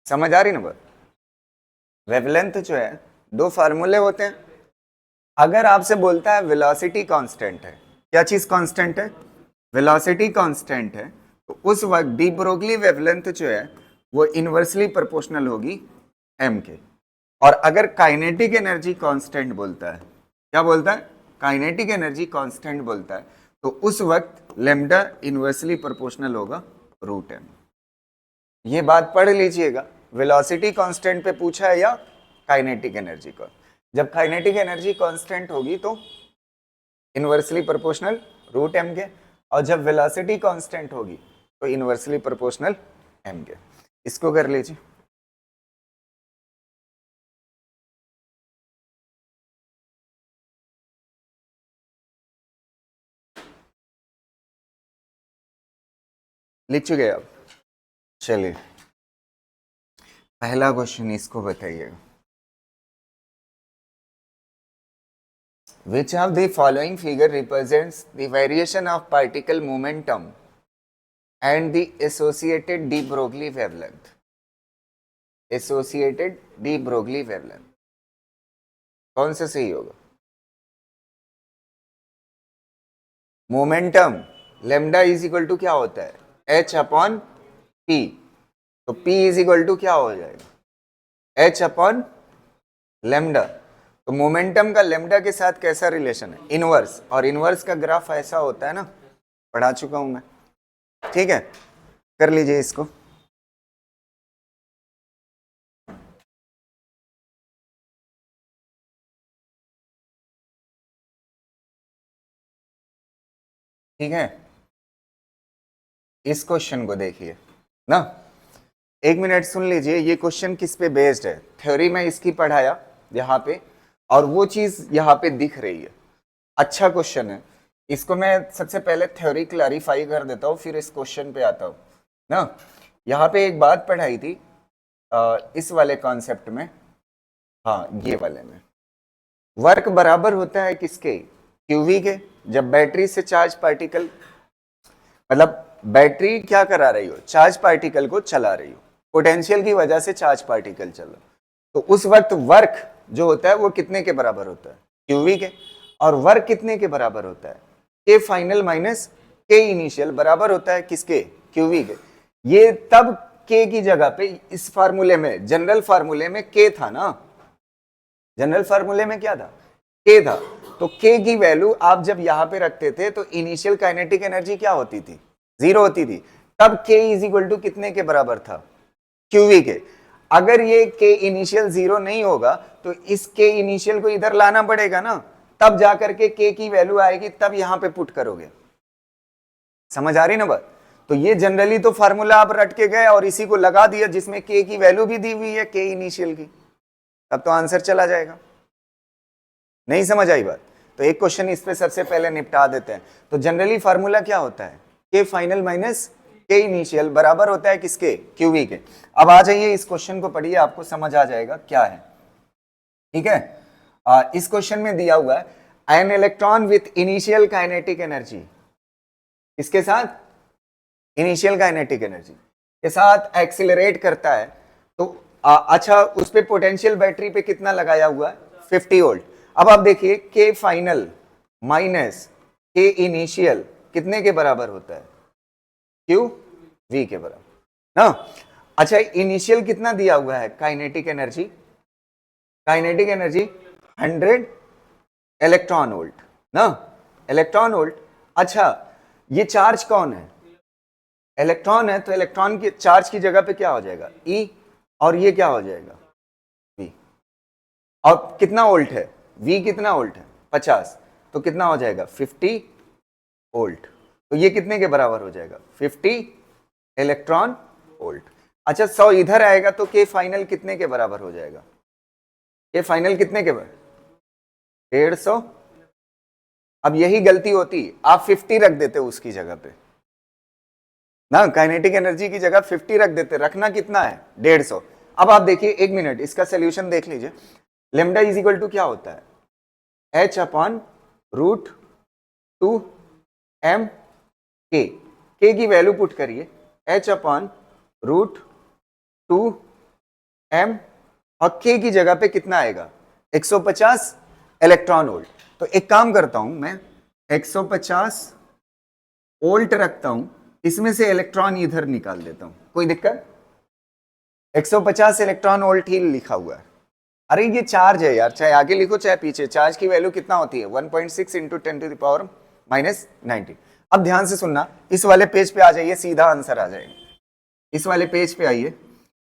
समझ आ रही ना बात? वेवलेंथ जो है, दो फार्मूले होते हैं। अगर आपसे बोलता है वेलोसिटी कांस्टेंट है, क्या चीज कांस्टेंट है? वेलोसिटी कांस्टेंट है, तो उस वक्त डी ब्रोगली वेवलेंथ जो है वो इनवर्सली प्रोपोर्शनल होगी m के। और अगर काइनेटिक एनर्जी कांस्टेंट बोलता है, क्या बोलता है? काइनेटिक एनर्जी कांस्टेंट बोलता है, तो उस वक्त लेमडा इनवर्सली प्रोपोर्शनल होगा रूट m। ये बात पढ़ लीजिएगा, वेलोसिटी कांस्टेंट पे पूछा है या काइनेटिक एनर्जी का। जब काइनेटिक एनर्जी कांस्टेंट होगी तो इनवर्सली प्रोपोर्शनल रूट m के, और जब वेलोसिटी कांस्टेंट होगी तो इनवर्सली प्रोपोर्शनल m के। इसको कर लीजिए। लिख चुके आप? चलिए पहला क्वेश्चन इसको बताइएगा। Which of the following figure represents the variation of particle momentum and the associated de Broglie wavelength? Associated de Broglie wavelength कौन सा सही होगा? Momentum lambda is equal to क्या होता है? h अपॉन p, तो p इज इक्वल टू क्या हो जाएगा? h upon lambda. तो मोमेंटम का लेमडा के साथ कैसा रिलेशन है? इनवर्स, और इनवर्स का ग्राफ ऐसा होता है ना, पढ़ा चुका हूं मैं, ठीक है? कर लीजिए इसको। ठीक है, इस क्वेश्चन को देखिए ना, 1 मिनट सुन लीजिए। ये क्वेश्चन किस पे बेस्ड है? थ्योरी में इसकी पढ़ाया यहाँ पे, और वो चीज यहाँ पे दिख रही है। अच्छा क्वेश्चन है, इसको मैं सबसे पहले थ्योरी क्लैरिफाई कर देता हूँ, फिर इस क्वेश्चन पे आता हूँ ना। यहाँ पे एक बात पढ़ाई थी इस वाले कॉन्सेप्ट में, हाँ ये वाले में, वर्क बराबर होता है किसके? क्यूवी के। जब बैटरी से चार्ज पार्टिकल, मतलब बैटरी क्या करा रही हो? चार्ज पार्टिकल को चला रही हो, पोटेंशियल की वजह से चार्ज पार्टिकल चल रहा, तो उस वक्त वर्क जो होता है वो कितने के बराबर होता है? क्यूवी के। और वर्क कितने के बराबर होता है? के फाइनल माइनस के इनिशियल बराबर होता है किसके? क्यूवी के। ये तब के की जगह पे इस फार्मूले में, जनरल फार्मूले में के था ना, जनरल फार्मूले में क्या था? के था। तो के की वैल्यू आप जब यहां पे रखते थे तो इनिशियल काइनेटिक एनर्जी क्या होती थी? 0 होती थी। तब के इज इक्वल टू कितने के बराबर था? क्यूवी के। अगर ये के इनिशियल 0 नहीं होगा तो इस के इनिशियल को इधर लाना पड़ेगा ना, तब जाकर के की वैल्यू आएगी, तब यहां पे पुट करोगे। समझ आ रही ना बात? तो ये जनरली तो फार्मूला आप रट के गए और इसी को लगा दिया जिसमें के की वैल्यू भी दी हुई है, के इनिशियल की, तब तो आंसर चला जाएगा। नहीं समझ आई बात? तो एक क्वेश्चन इस पे सबसे पहले निपटा देते हैं। तो जनरली फार्मूला क्या होता है? के फाइनल माइनस के इनिशियल बराबर होता है किसके? क्यूवी के। अब आ जाइए इस क्वेश्चन को पढ़िए, आपको समझ आ जाएगा क्या है, ठीक है? इस क्वेश्चन में दिया हुआ है an electron with initial kinetic energy, किसके साथ? इनिशियल काइनेटिक एनर्जी के साथ एक्सिलरेट करता है, तो अच्छा उस पे पोटेंशियल बैटरी पे कितना लगाया हुआ है? 50 वोल्ट। अब आप देखिए के फाइनल माइनस के इनिशियल कितने के बराबर होता है? क्यू वी के बराबर ना। अच्छा इनिशियल कितना दिया हुआ है? Kinetic energy, kinetic energy 100 electron volt ना, इलेक्ट्रॉन वोल्ट। अच्छा, ये चार्ज कौन है? इलेक्ट्रॉन है, तो इलेक्ट्रॉन की चार्ज की जगह पे क्या हो जाएगा? ई, और ये क्या हो जाएगा? वी। और कितना वोल्ट है? वी कितना वोल्ट है? 50, तो कितना हो जाएगा? 50 वोल्ट। तो ये कितने के बराबर हो जाएगा? 50 इलेक्ट्रॉन वोल्ट। अच्छा, 100 इधर आएगा तो के फाइनल कितने के बराबर हो जाएगा? के फाइनल कितने के बराबर? 150। अब यही गलती होती, आप 50 रख देते उसकी जगह पे ना, काइनेटिक एनर्जी की जगह 50 रख देते, रखना कितना है? 150। अब आप देखिए, एक मिनट, इसका सोल्यूशन देख लीजिए। लेमडा इज इक्वल टू क्या होता है? h अपॉन रूट 2 m के की वैल्यू पुट करिए, h अपॉन रूट 2 m, और k की जगह पे कितना आएगा? 150 इलेक्ट्रॉन वोल्ट। तो एक काम करता हूं मैं, 150 वोल्ट रखता हूं, इसमें से इलेक्ट्रॉन इधर निकाल देता हूं, कोई दिक्कत? 150 इलेक्ट्रॉन वोल्ट ही लिखा हुआ है। अरे ये चार्ज है यार, चाहे आगे लिखो चाहे पीछे, चार्ज की वैल्यू कितना होती है? 1.6 इंटू 10⁻⁻⁹। अब ध्यान से सुनना, इस वाले पेज पे आ जाइए, सीधा आंसर आ जाएगा। इस वाले पेज पे आइए।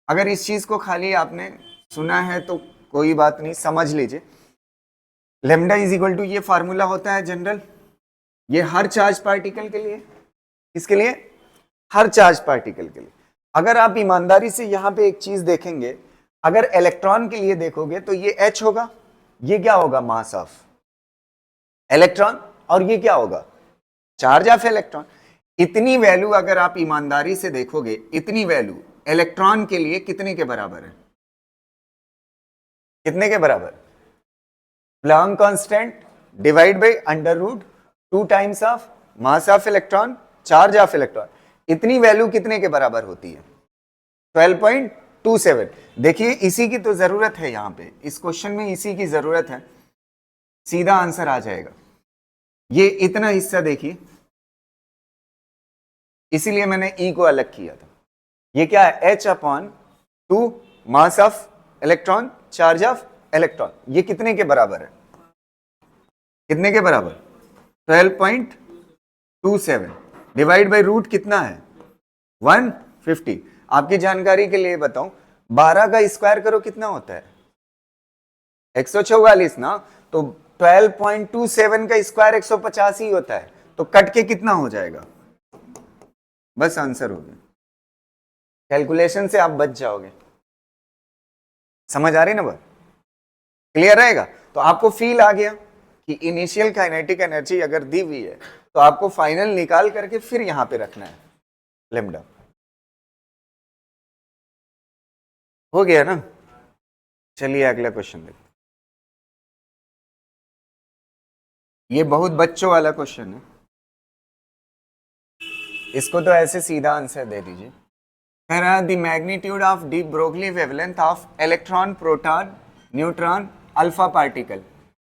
अगर इस चीज को खाली आपने सुना है तो कोई बात नहीं, समझ लीजिए। लेमडा इज इक्वल टू, ये फार्मूला होता है जनरल, ये हर चार्ज पार्टिकल के लिए। किसके लिए? हर चार्ज पार्टिकल के लिए। अगर आप ईमानदारी से यहां पे एक चीज देखेंगे, अगर इलेक्ट्रॉन के लिए देखोगे तो ये H होगा, ये क्या होगा? मास ऑफ इलेक्ट्रॉन, और ये क्या होगा? Charge of electron. इतनी वैल्यू अगर आप ईमानदारी से देखोगे, इतनी वैल्यू इलेक्ट्रॉन के लिए कितने के बराबर है? कितने के बराबर? Planck constant divide by under root 2 times of mass of electron, charge of electron. इतनी वैल्यू कितने के बराबर होती है? 12.27। देखिए, इसी की तो जरूरत है यहां पे, इस क्वेश्चन में इसी की जरूरत है, सीधा आंसर आ जाएगा। ये इतना हिस्सा देखिए, इसीलिए मैंने ई को अलग किया था। ये क्या है? H upon 2 mass of electron, charge of electron. ये कितने के बराबर है? कितने के बराबर? 12.27 डिवाइड बाई रूट कितना है? 150। आपकी जानकारी के लिए बताऊं, 12 का स्क्वायर करो कितना होता है? 144 ना, तो 12.27 का स्क्वायर 150 ही होता है, तो कट के कितना हो जाएगा? बस आंसर हो गया। कैलकुलेशन से आप बच जाओगे। समझ आ रही ना बात? क्लियर रहेगा? तो आपको फील आ गया कि इनिशियल काइनेटिक एनर्जी अगर दी हुई है तो आपको फाइनल निकाल करके फिर यहां पे रखना है लेमडा। हो गया ना? चलिए अगला क्वेश्चन देखते। ये बहुत बच्चों वाला क्वेश्चन है, इसको तो ऐसे सीधा आंसर दे दीजिए। कह रहा है the magnitude of de Broglie wavelength of electron, proton, neutron, alpha particle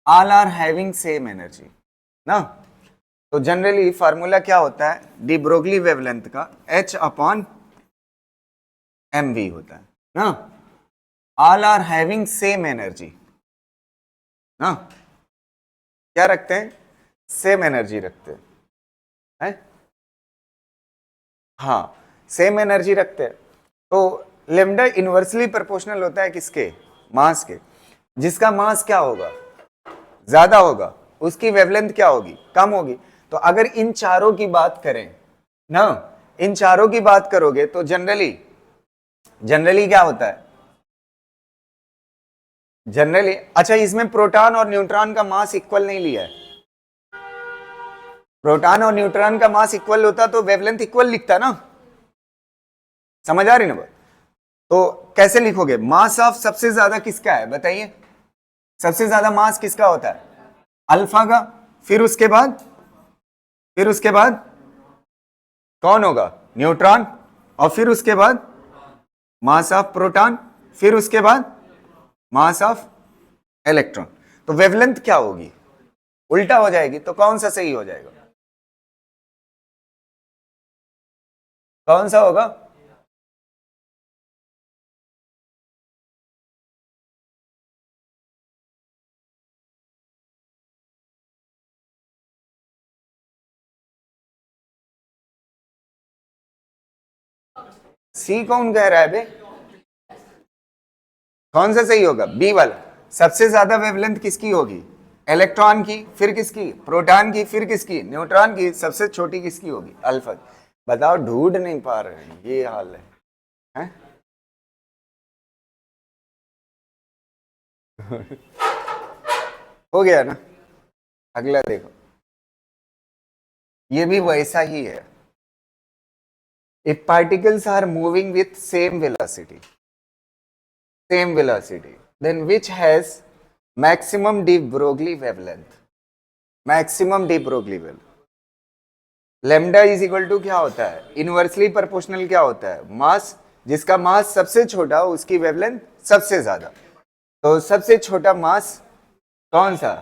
all are having same energy ना। तो जनरली फार्मूला क्या होता है डी ब्रोगली वेवलेंथ का? H अपॉन mv होता है ना। All are having same energy ना, क्या रखते हैं? सेम एनर्जी रखते हैं। हाँ, सेम एनर्जी रखते हैं। तो लेमडा इनवर्सली प्रोपोर्शनल होता है किसके? मास के। जिसका मास क्या होगा? ज्यादा होगा, उसकी वेवलेंथ क्या होगी? कम होगी। तो अगर इन चारों की बात करें ना, इन चारों की बात करोगे तो जनरली क्या होता है? जनरली, अच्छा, इसमें प्रोटॉन और न्यूट्रॉन का मास इक्वल नहीं लिया है। प्रोटॉन और न्यूट्रॉन का मास इक्वल होता तो वेवलेंथ इक्वल लिखता ना। समझ आ रही ना बात? तो कैसे लिखोगे? मास ऑफ सबसे ज्यादा किसका है बताइए? सबसे ज्यादा मास किसका होता है? अल्फा का। फिर उसके बाद कौन होगा? न्यूट्रॉन। और फिर उसके बाद मास ऑफ प्रोटॉन। फिर उसके बाद मास ऑफ इलेक्ट्रॉन। तो वेवलेंथ क्या होगी? उल्टा हो जाएगी। तो कौन सा सही हो जाएगा? कौन सा होगा? सी कौन कह रहा है बे? कौन सा सही होगा? बी वाला। सबसे ज्यादा वेवलेंथ किसकी होगी? इलेक्ट्रॉन की, फिर किसकी? प्रोटॉन की, फिर किसकी? न्यूट्रॉन की। सबसे छोटी किसकी होगी? अल्फा। बताओ, ढूंढ नहीं पा रहे हैं, ये हाल है? हो गया ना? अगला देखो, ये भी वैसा ही है। If particles are moving with same velocity, then which has maximum de Broglie wavelength? Maximum de Broglie wavelength। Lambda is equal to क्या होता है? इनवर्सली प्रोपोर्शनल क्या होता है? मास। जिसका मास सबसे छोटा हो उसकी वेवलेंथ सबसे ज्यादा। तो सबसे छोटा मास कौन सा?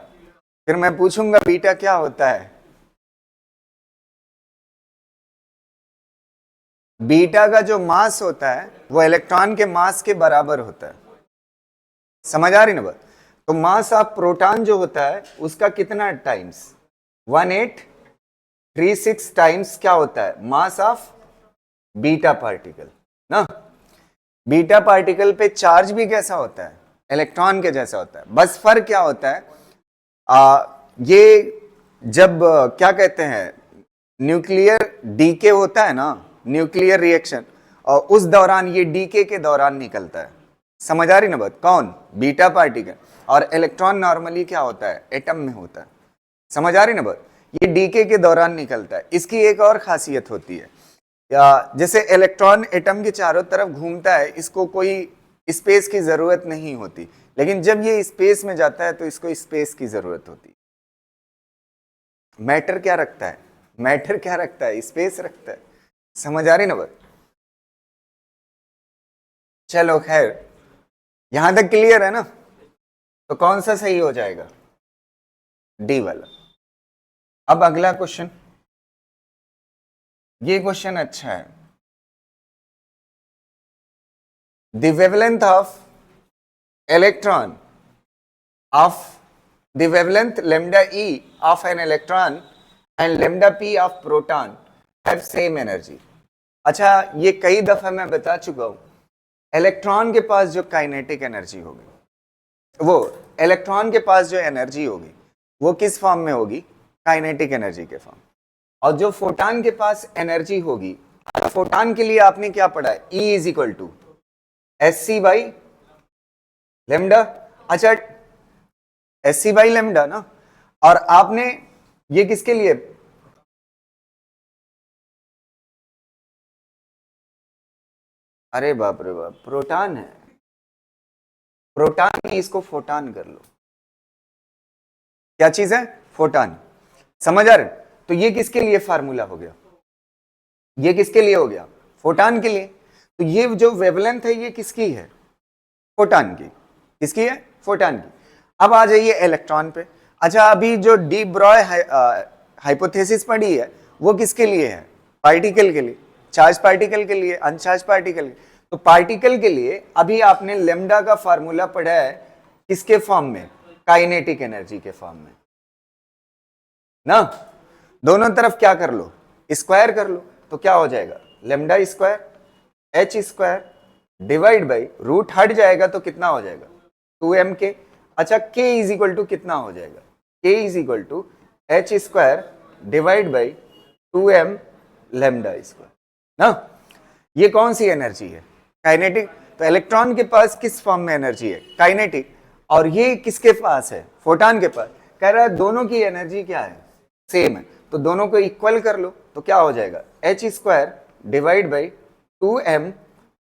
फिर मैं पूछूंगा बीटा क्या होता है? बीटा का जो मास होता है वो इलेक्ट्रॉन के मास के बराबर होता है। समझ आ रही ना बात? तो मास ऑफ प्रोटॉन जो होता है उसका कितना टाइम्स? 1836 टाइम्स क्या होता है? मास ऑफ बीटा पार्टिकल ना। बीटा पार्टिकल पे चार्ज भी कैसा होता है? इलेक्ट्रॉन के जैसा होता है। बस फर्क क्या होता है? ये जब क्या कहते हैं, न्यूक्लियर डीके होता है ना, न्यूक्लियर रिएक्शन, और उस दौरान ये डीके के दौरान निकलता है। समझ आ रही ना बात? कौन? Beta particle. और इलेक्ट्रॉन नॉर्मली क्या होता है? एटम में होता है। समझ आ रही ना बात? ये डीके के दौरान निकलता है। इसकी एक और खासियत होती है, या जैसे इलेक्ट्रॉन एटम के चारों तरफ घूमता है, इसको कोई स्पेस की जरूरत नहीं होती, लेकिन जब ये स्पेस में जाता है तो इसको स्पेस की जरूरत होती है। मैटर क्या रखता है? मैटर क्या रखता है? स्पेस रखता है। समझ आ रही ना बात? चलो खैर, यहां तक क्लियर है ना? तो कौन सा सही हो जाएगा? डी वाला। अब अगला क्वेश्चन, ये क्वेश्चन अच्छा है। The wavelength of electron of the wavelength lambda e of an electron and lambda p of proton have same energy। अच्छा, ये कई दफा मैं बता चुका हूं। इलेक्ट्रॉन के पास जो काइनेटिक एनर्जी होगी, वो इलेक्ट्रॉन के पास जो एनर्जी होगी वो किस फॉर्म में होगी? काइनेटिक एनर्जी के फॉर्म। और जो फोटान के पास एनर्जी होगी, फोटान के लिए आपने क्या पढ़ा है? E is equal to S C by lambda. अच्छा, एस सी बाई लेमडा ना। और आपने ये किसके लिए? अरे बाप रे बाप, प्रोटॉन है। प्रोटॉन नहीं, इसको फोटान कर लो। क्या चीज है? फोटान। समझ आ रहे? तो ये किसके लिए फार्मूला हो गया? ये किसके लिए हो गया? फोटान के लिए। तो ये जो वेवलेंथ है ये किसकी है? फोटान की। किसकी है? फोटान की। अब आ जाइए इलेक्ट्रॉन पे। अच्छा, अभी जो डी ब्रॉय हाइपोथेसिस पढ़ी है वो किसके लिए है? पार्टिकल के लिए। चार्ज पार्टिकल के लिए, अनचार्ज पार्टिकल के। तो पार्टिकल के लिए अभी आपने लेमडा का फार्मूला पढ़ा है किसके फॉर्म में? काइनेटिक एनर्जी के फॉर्म में ना। दोनों तरफ क्या कर लो? स्क्वायर कर लो। तो क्या हो जाएगा? Lambda square H square divide by root, हट जाएगा तो कितना हो जाएगा? 2m के। अच्छा, k इज इक्वल टू कितना हो जाएगा? k is equal to H square divide by 2m lambda square ना। ये कौन सी एनर्जी है? काइनेटिक। तो इलेक्ट्रॉन के पास किस फॉर्म में एनर्जी है? काइनेटिक। और ये किसके पास है? फोटान के पास। कह रहा है दोनों की एनर्जी क्या है? सेम है। तो दोनों को इक्वल कर लो तो क्या हो जाएगा? H square divide by 2m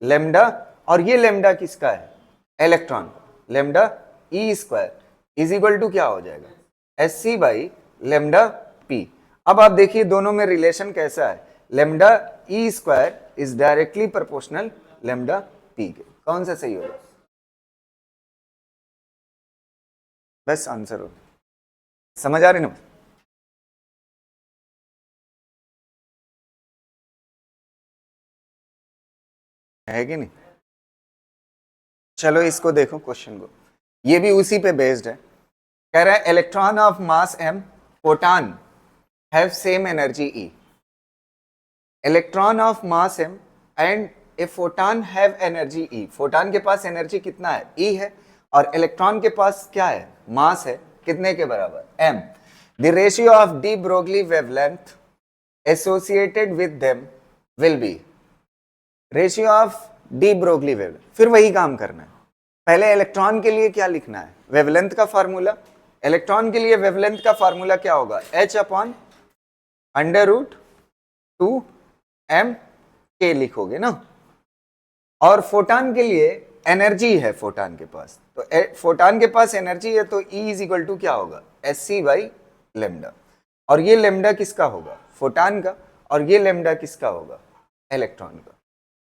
lambda. और ये लेमडा किसका है? Electron. Lambda E square is equal to क्या हो जाएगा? S C by lambda P. अब आप देखिए दोनों में रिलेशन कैसा है? Lambda E square is directly proportional lambda P के। कौन सा सही होगा? बस आंसर हो। समझ आ रही ना? है कि नहीं? चलो इसको देखो, क्वेश्चन को। ये भी उसी पे बेस्ड है। कह रहा है electron of mass m proton have same energy E। Electron of mass m and A photon have energy E, photon के पास एनर्जी कितना है, ई है, और इलेक्ट्रॉन के पास क्या है, मास है, कितने के बराबर, m. The ratio of de Broglie wavelength associated with them will B, ratio of de Broglie wavelength, फिर वही काम करना है, पहले इलेक्ट्रॉन के लिए क्या लिखना है, वेवलेंथ का फार्मूला, इलेक्ट्रॉन के लिए वेवलेंथ का फार्मूला क्या होगा, h upon under root 2m के लिखोगे ना, और फोटान के लिए एनर्जी है फोटान के पास, तो फोटान के पास एनर्जी है तो E इज इक्वल टू क्या होगा, sc बाई लेमडा, और ये लेमडा किसका होगा, फोटान का, और ये लेमडा किसका होगा, इलेक्ट्रॉन का,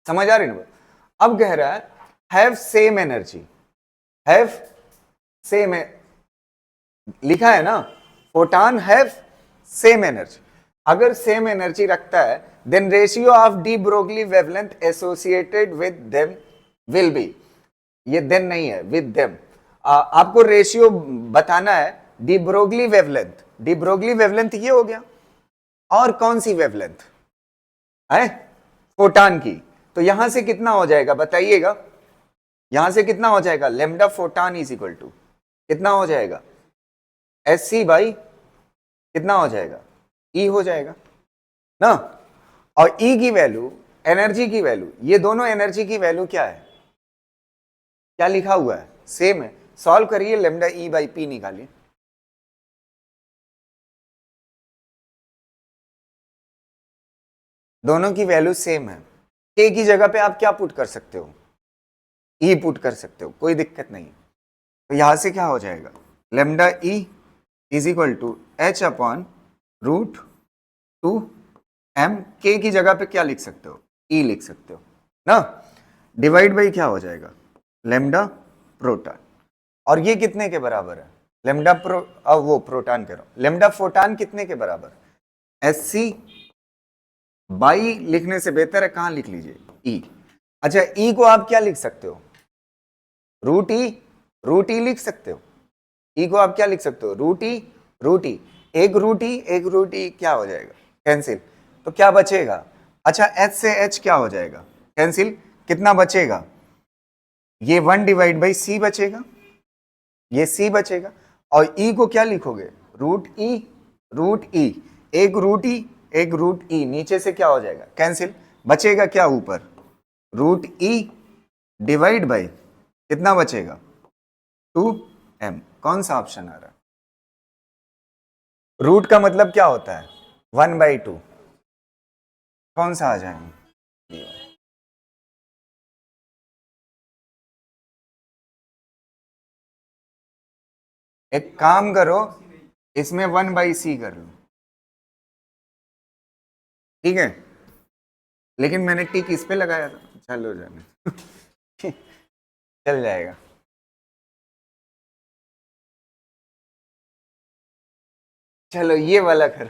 समझ आ रही ना। अब कह रहा है have same energy, have same, लिखा है ना, फोटान हैव सेम एनर्जी, अगर सेम एनर्जी रखता है then ratio of de Broglie wavelength associated with them will be, ये देन नहीं है, विद देम, आपको रेशियो बताना है de Broglie wavelength, de Broglie wavelength ये हो गया, और कौन सी वेवलेंथ है, फोटान की, तो यहां से कितना हो जाएगा बताइएगा, यहां से कितना हो जाएगा, lambda photon is equal to कितना हो जाएगा, sc बाई कितना हो जाएगा, E हो जाएगा ना, और E की वैल्यू, एनर्जी की वैल्यू, ये दोनों एनर्जी की वैल्यू क्या है, क्या लिखा हुआ है, सेम है, सॉल्व करिए, लेमडा E बाई पी निकालिए, दोनों की वैल्यू सेम है, K की जगह पे आप क्या पुट कर सकते हो, E पुट कर सकते हो, कोई दिक्कत नहीं, तो यहां से क्या हो जाएगा, lambda E is equal to h upon root 2m, K की जगह पे क्या लिख सकते हो, E लिख सकते हो ना, डिवाइड बाई क्या हो जाएगा, लेमडा प्रोटॉन, और ये कितने के बराबर है, लेमडा वो प्रोटॉन कह रहा हूं, लेमडा फोटान कितने के बराबर, sc बाई लिखने से बेहतर है कहां लिख लीजिए, E, अच्छा E को आप क्या लिख सकते हो, रूट ई लिख सकते हो, E को आप क्या लिख सकते हो, रूट ई, एक रूट ई क्या हो जाएगा, कैंसिल, तो क्या बचेगा, अच्छा H से H क्या हो जाएगा, कैंसिल, कितना बचेगा, ये 1 डिवाइड बाई C बचेगा, ये C बचेगा, और E को क्या लिखोगे, रूट ई, एक रूट ई, नीचे से क्या हो जाएगा, कैंसिल, बचेगा क्या ऊपर, रूट ई डिवाइड बाई कितना बचेगा, 2m, कौन सा ऑप्शन आ रहा है, रूट का मतलब क्या होता है, 1/2, कौन सा आ जाएगा, एक काम करो, इसमें 1/c कर लो, ठीक है, लेकिन मैंने टिक इस पे लगाया था, चलो जाने चल जाएगा, चलो ये वाला कर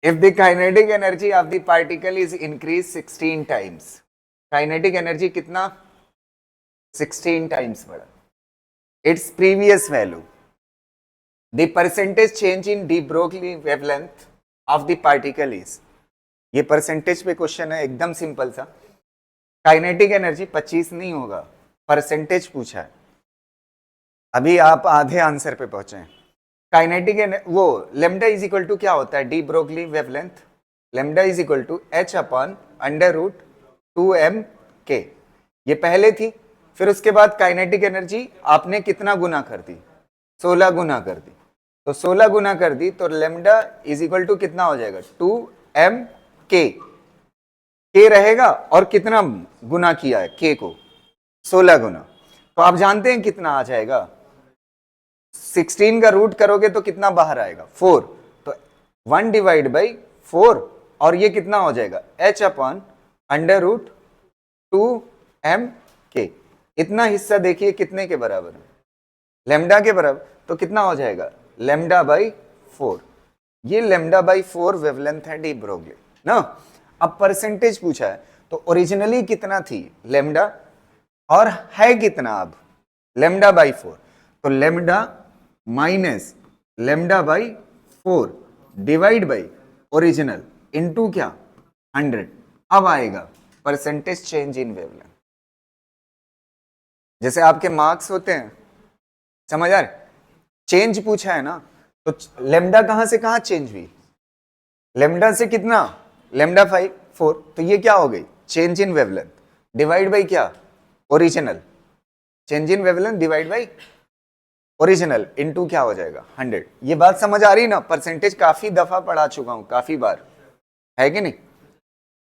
if the kinetic energy of the particle is increase 16 times, kinetic energy कितना, 16 टाइम्स बढ़ा, its previous value, the percentage change in D Broglie wavelength of the particle is, ये परसेंटेज पे क्वेश्चन है, एकदम सिंपल सा, काइनेटिक एनर्जी 25 नहीं होगा, percentage पूछा है, अभी आप आधे आंसर पे पहुंचे हैं, काइनेटिक वो लेमडा इज इक्वल टू क्या होता है, de Broglie wavelength, lambda is equal to h upon under root 2m के, ये पहले थी, फिर उसके बाद काइनेटिक एनर्जी आपने कितना गुना कर दी, 16 गुना कर दी, तो 16 गुना कर दी तो लेमडा इज इक्वल टू कितना हो जाएगा, 2m के रहेगा, और कितना गुना किया है k को, 16 गुना, तो आप जानते हैं कितना आ जाएगा, 16 का रूट करोगे तो कितना बाहर आएगा, 4, तो 1 डिवाइड बाई 4, और ये कितना हो जाएगा, h upon under root 2m के, इतना हिस्सा देखिए कितने के बराबर है, लेमडा के बराबर, तो कितना हो जाएगा, लेमडा बाई 4, ये लेमडा बाई 4 वेवलेंथ है डी ब्रोगली ना। अब परसेंटेज पूछा है, तो ओरिजिनली कितना थी लेमडा, और है कितना अब, लेमडा बाई 4, तो lambda minus lambda by 4 divide by original into क्या, 100, अब आएगा परसेंटेज चेंज इन वेवलेंथ। जैसे आपके मार्क्स होते हैं, समझ आ रहे, चेंज पूछा है ना, तो लेमडा कहां से कहां चेंज हुई, लेमडा से कितना, लेमडा 5 4, तो ये क्या हो गई, change in wavelength divide by क्या, original, change in wavelength divide by original into क्या हो जाएगा 100। ये बात समझ आ रही ना, परसेंटेज काफी दफा पढ़ा चुका हूं, काफी बार, है कि नहीं।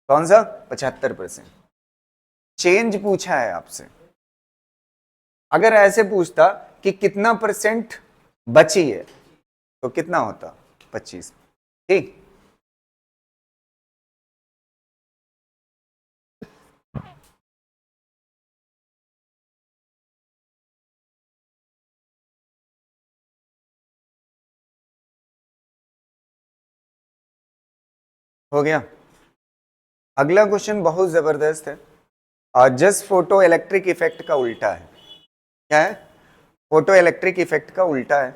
कौन सा 75%। चेंज पूछा है आपसे, अगर ऐसे पूछता कि कितना परसेंट बची है तो कितना होता 25, ठीक। हो गया। अगला क्वेश्चन बहुत जबरदस्त है, और जस्ट फोटो इलेक्ट्रिक इफेक्ट का उल्टा है। क्या है, फोटो इलेक्ट्रिक इफेक्ट का उल्टा है।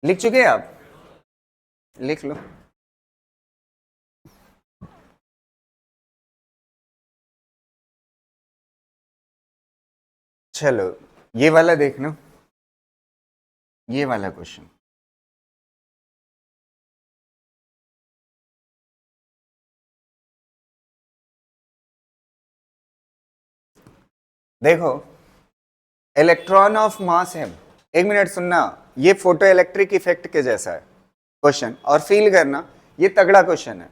लिख चुके हैं आप, लिख लो। चलो ये वाला देखना, ये वाला क्वेश्चन देखो, इलेक्ट्रॉन ऑफ मास है, एक मिनट सुनना, ये फोटो इलेक्ट्रिक इफेक्ट के जैसा है क्वेश्चन, और फील करना ये तगड़ा क्वेश्चन है।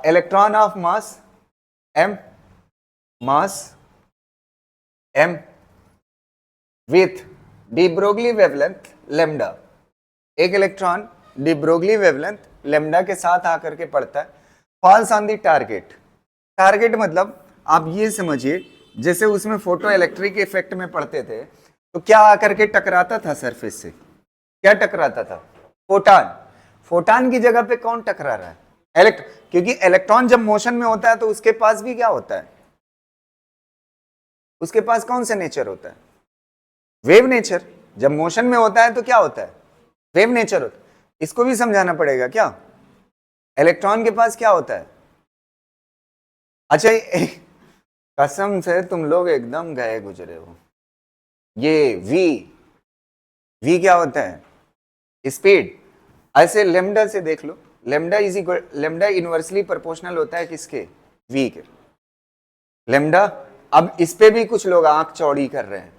Electron of mass M, mass M with de Broglie wavelength lambda, एक electron de Broglie wavelength lambda के साथ आकर के पड़ता है, falls on the target. Target मतलब आप ये समझिए जैसे उसमें फोटो इलेक्ट्रिक इफेक्ट में पढ़ते थे तो क्या आकर के टकराता था सरफेस से, क्या टकराता था, फोटान। फोटान की जगह पे कौन टकरा रहा है, क्योंकि इलेक्ट्रॉन जब मोशन में होता है तो उसके पास भी क्या होता है, उसके पास कौन सा नेचर होता है, वेव नेचर। जब मोशन में होता है तो क्या होता है, वेव नेचर होता है। इसको भी समझाना पड़ेगा क्या, इलेक्ट्रॉन के पास क्या होता है। अच्छा कसम से तुम लोग एकदम गए गुजरे हो, ये वी क्या होता है, स्पीड। ऐसे लेमडा से देख लो, lambda is equal, lambda inversely proportional होता है किसके, वी के। लेमडा, अब इस पे भी कुछ लोग आंख चौड़ी कर रहे हैं,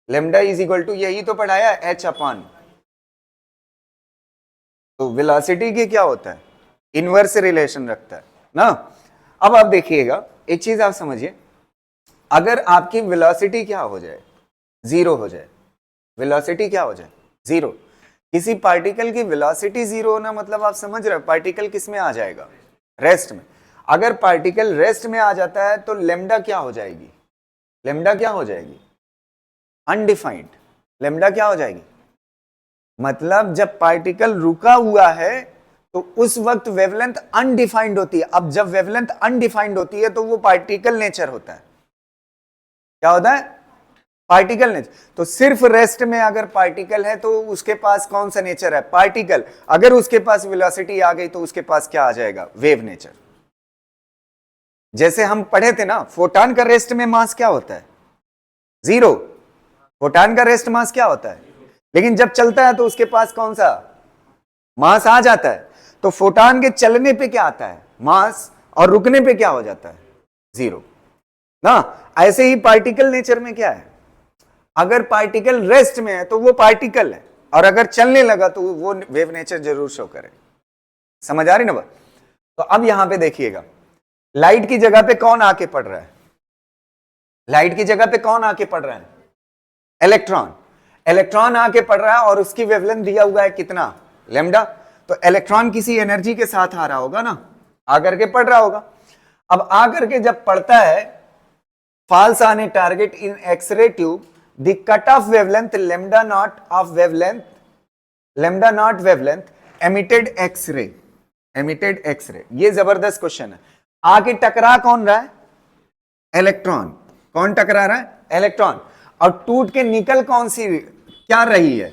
लेमडा इज इक्वल टू, यही तो पढ़ाया एच अपान, तो वेलोसिटी के क्या होता है, इनवर्स रिलेशन रखता है ना। अब आप देखिएगा एक चीज आप समझिए, अगर आपकी वेलोसिटी क्या हो जाए, जीरो हो जाए, वेलोसिटी क्या हो जाए, जीरो, किसी पार्टिकल की वेलोसिटी जीरो होना मतलब आप समझ रहे हो पार्टिकल किस में आ जाएगा, रेस्ट में। अगर पार्टिकल रेस्ट में आ जाता है तो लेमडा क्या हो जाएगी, लेमडा क्या हो जाएगी, अनडिफाइंड। लेमडा क्या हो जाएगी, मतलब जब पार्टिकल रुका हुआ है तो उस वक्त वेवलेंथ अनडिफाइंड होती है। अब जब वेवलेंथ अनडिफाइंड होती है तो वो पार्टिकल नेचर होता है, क्या होता है, पार्टिकल नेचर। तो सिर्फ रेस्ट में अगर पार्टिकल है तो उसके पास कौन सा नेचर है, पार्टिकल। अगर उसके पास वेलोसिटी आ गई तो उसके पास क्या आ जाएगा, वेव नेचर। जैसे हम पढ़े थे ना, फोटान का रेस्ट में मास क्या होता है, जीरो। फोटान का रेस्ट मास क्या होता है, लेकिन जब चलता है तो उसके पास कौन सा मास आ जाता है। तो फोटान के चलने पे क्या आता है, मास, और रुकने पे क्या हो जाता है, जीरो ना। ऐसे ही पार्टिकल नेचर में क्या है, अगर पार्टिकल रेस्ट में है तो वो पार्टिकल है, और अगर चलने लगा तो वो वेव नेचर जरूर शो करे। समझ आ रही ना बात। तो अब यहां पे देखिएगा, लाइट की जगह पे कौन आके पड़ रहा है, लाइट की जगह पे कौन आके पड़ रहा है, इलेक्ट्रॉन। इलेक्ट्रॉन आके पड़ रहा है और उसकी वेवलेंथ दिया हुआ है कितना, लेमडा। तो इलेक्ट्रॉन किसी एनर्जी के साथ आ रहा होगा ना, आकर के पड़ रहा होगा। अब आकर के जब पड़ता है, falls on a target in X-ray tube, the cutoff wavelength lambda naught of wavelength, lambda naught wavelength emitted X-ray, emitted X-ray। ये जबरदस्त क्वेश्चन है। आगे टकरा कौन रहा है, इलेक्ट्रॉन। कौन टकरा रहा है, इलेक्ट्रॉन। और टूट के निकल कौन सी क्या रही है,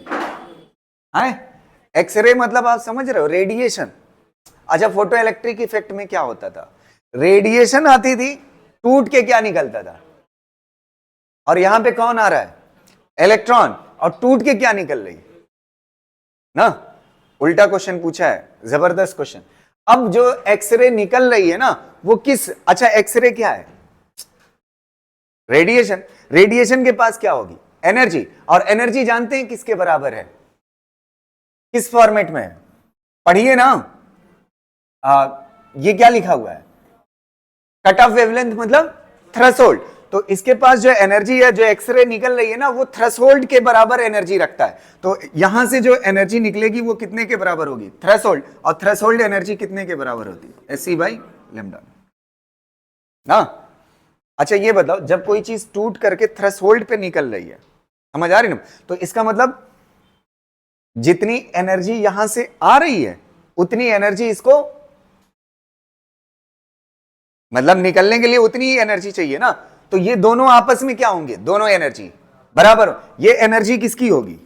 एक्सरे, मतलब आप समझ रहे हो, रेडिएशन। अच्छा फोटो इलेक्ट्रिक इफेक्ट में क्या होता था, रेडिएशन आती थी, टूट के क्या निकलता था, और यहां पे कौन आ रहा है, इलेक्ट्रॉन, और टूट के क्या निकल रही ना। उल्टा क्वेश्चन पूछा है, जबरदस्त क्वेश्चन। अब जो एक्सरे निकल रही है ना, वो किस, अच्छा एक्सरे क्या है, रेडिएशन। रेडिएशन के पास क्या होगी, एनर्जी, और एनर्जी जानते हैं किसके बराबर है, किस फॉर्मेट में है, पढ़िए ना। ये क्या लिखा हुआ है, कट ऑफ वेवलेंथ मतलब थ्रेशोल्ड। तो इसके पास जो एनर्जी है, जो एक्सरे निकल रही है ना, वो थ्रेशोल्ड के बराबर एनर्जी रखता है। तो यहां से जो एनर्जी निकलेगी वो कितने के बराबर होगी, थ्रेशोल्ड, और थ्रेशोल्ड एनर्जी कितने के बराबर होती है, Sc/λ ना। अच्छा ये बताओ, जब कोई चीज टूट करके थ्रेशोल्ड पे निकल रही है, समझ आ रही ना, तो इसका मतलब जितनी एनर्जी यहां से आ रही है उतनी एनर्जी इसको, मतलब निकलने के लिए उतनी ही एनर्जी चाहिए ना। तो ये दोनों आपस में क्या होंगे, दोनों एनर्जी बराबर। ये एनर्जी किसकी होगी,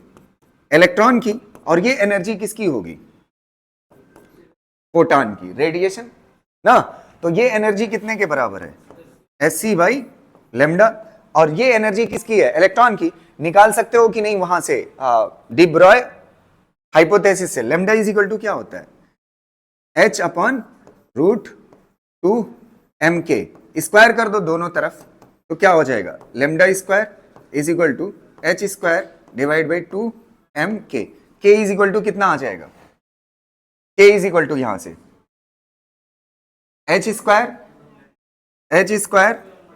इलेक्ट्रॉन की, और ये एनर्जी किसकी होगी, फोटॉन की, रेडिएशन ना। तो ये एनर्जी कितने के बराबर है, Sc/λ, और ये एनर्जी किसकी है, इलेक्ट्रॉन की। निकाल सकते हो कि नहीं वहां से, डी ब्रॉय हाइपोथेसिस से, लैम्डा इज इक्वल टू क्या होता है, h/√2m k, स्क्वायर कर दो दोनों तरफ, तो क्या हो जाएगा, lambda square is equal to h² divide by 2m k। k is equal to कितना आ जाएगा, k इज इक्वल टू यहां से h²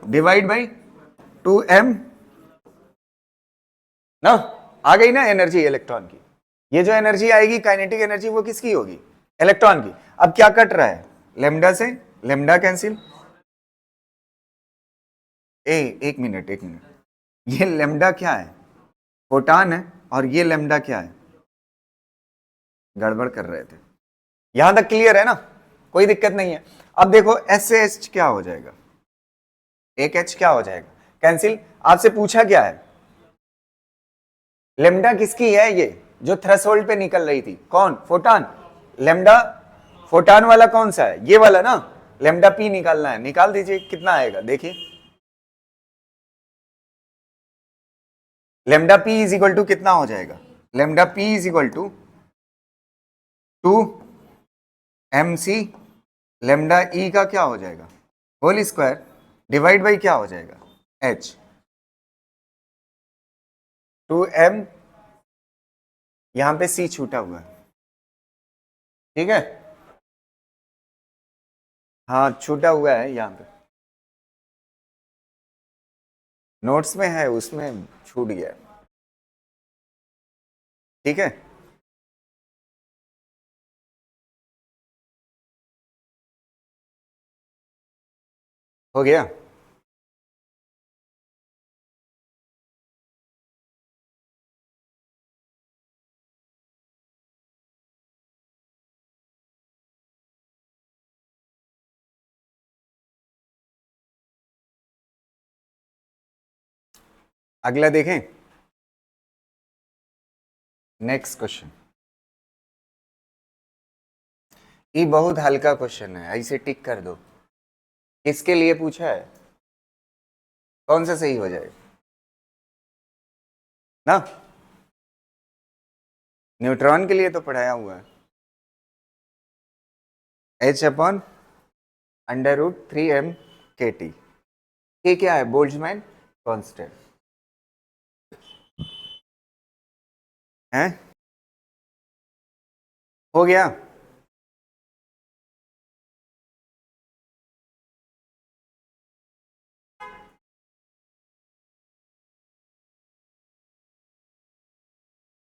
डिवाइड बाई 2m ना। आ गई ना एनर्जी इलेक्ट्रॉन की। ये जो एनर्जी आएगी काइनेटिक एनर्जी, वो किसकी होगी, इलेक्ट्रॉन की। अब क्या कट रहा है, लेमडा से लेमडा कैंसिल, एक मिनट, ये लेमडा क्या है, फोटान है, और ये लेमडा क्या है, गड़बड़ कर रहे थे। यहां तक क्लियर है ना, कोई दिक्कत नहीं है। अब देखो एस से एच क्या हो जाएगा, एक एच क्या हो जाएगा, कैंसिल। आपसे पूछा क्या है, लेमडा किसकी है, ये जो थ्रेशोल्ड पे निकल रही थी, कौन, फोटान। लेमडा फोटान वाला कौन सा है, ये वाला ना। लेमडा पी निकालना है, निकाल दीजिए, कितना आएगा देखिए। Lambda P is equal to कितना हो जाएगा, lambda P is equal to 2mc, lambda E का क्या हो जाएगा, होल स्क्वायर डिवाइड बाई क्या हो जाएगा, h, 2m, यहां पे c छूटा हुआ है, ठीक है, हाँ छूटा हुआ है यहां पे, नोट्स में है, उसमें छूट गया, ठीक है। हो गया, अगला देखें, नेक्स्ट क्वेश्चन। ये बहुत हल्का क्वेश्चन है, ऐसे टिक कर दो। किसके लिए पूछा है, कौन सा सही हो जाए ना, न्यूट्रॉन के लिए तो पढ़ाया हुआ है, h/√3m/kT। के क्या है, बोल्ट्जमैन कांस्टेंट है। हो गया,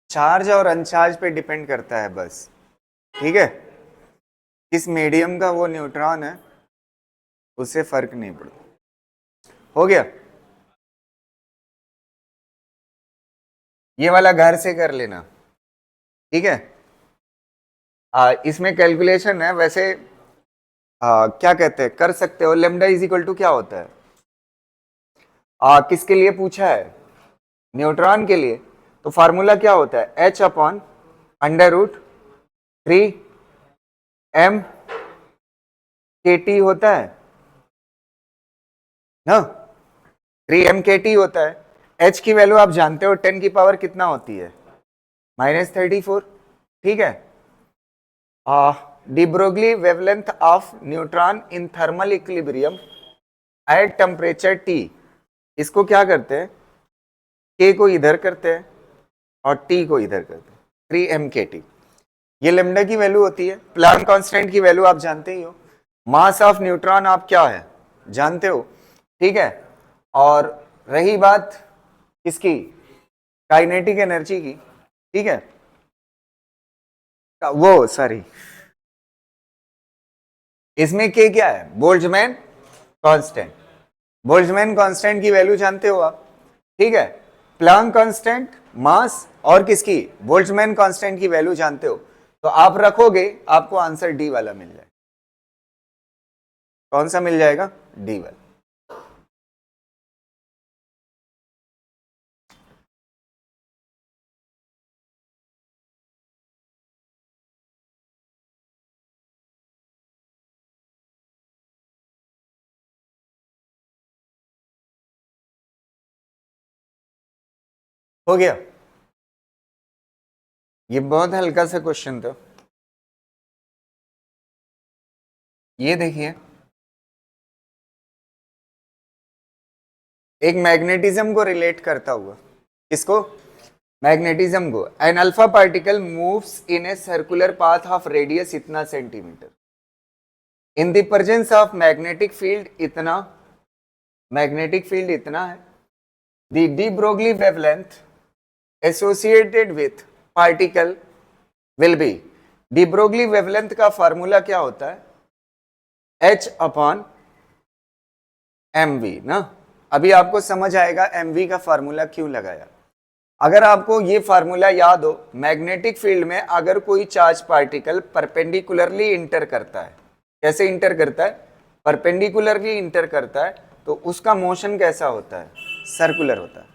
चार्ज और अनचार्ज पे डिपेंड करता है बस, ठीक है। किस मीडियम का वो न्यूट्रॉन है उससे फर्क नहीं पड़ता। हो गया, ये वाला घर से कर लेना, ठीक है। इसमें कैलकुलेशन है वैसे, क्या कहते हैं, कर सकते हो। लेमडा इज इक्वल टू क्या होता है, किसके लिए पूछा है, न्यूट्रॉन के लिए। तो फार्मूला क्या होता है, h/√3m/kT होता है, ना, 3 mkt होता है। h की वैल्यू आप जानते हो 10 की पावर कितना होती है, -34। ठीक है, de Broglie wavelength of neutron in thermal equilibrium at temperature T, इसको क्या करते हैं, k को इधर करते हैं और t को इधर करते हैं, 3 mkt। ये लेमडा की वैल्यू होती है। प्लैंक कांस्टेंट की वैल्यू आप जानते ही हो। मास ऑफ न्यूट्रॉन आप क्या है जानते हो, ठीक है। और रही बात किसकी, काइनेटिक एनर्जी की, ठीक है, वो सॉरी, इसमें के क्या है, बोल्ट्जमैन कांस्टेंट। बोल्ट्जमैन कांस्टेंट की वैल्यू जानते हो आप, ठीक है। प्लैंक कांस्टेंट, मास और किसकी, बोल्ट्जमैन कांस्टेंट की वैल्यू जानते हो, तो आप रखोगे आपको आंसर डी वाला मिल जाएगा। कौन सा मिल जाएगा, डी वाला। हो गया, ये बहुत हल्का सा क्वेश्चन था। ये देखिए, एक मैग्नेटिज्म को रिलेट करता हुआ, किसको, मैग्नेटिज्म को। An alpha particle moves in a circular path of radius इतना centimetre in the presence of magnetic field इतना, मैग्नेटिक फील्ड इतना है। The de Broglie wavelength associated with particle will be, de Broglie wavelength का formula क्या होता है, h/mv ना। अभी आपको समझ आएगा mv का फार्मूला क्यों लगाया। अगर आपको ये फार्मूला याद हो, मैग्नेटिक फील्ड में अगर कोई चार्ज पार्टिकल परपेंडिकुलरली इंटर करता है, कैसे इंटर करता है, परपेंडिकुलरली इंटर करता है, तो उसका मोशन कैसा होता है, सर्कुलर होता है।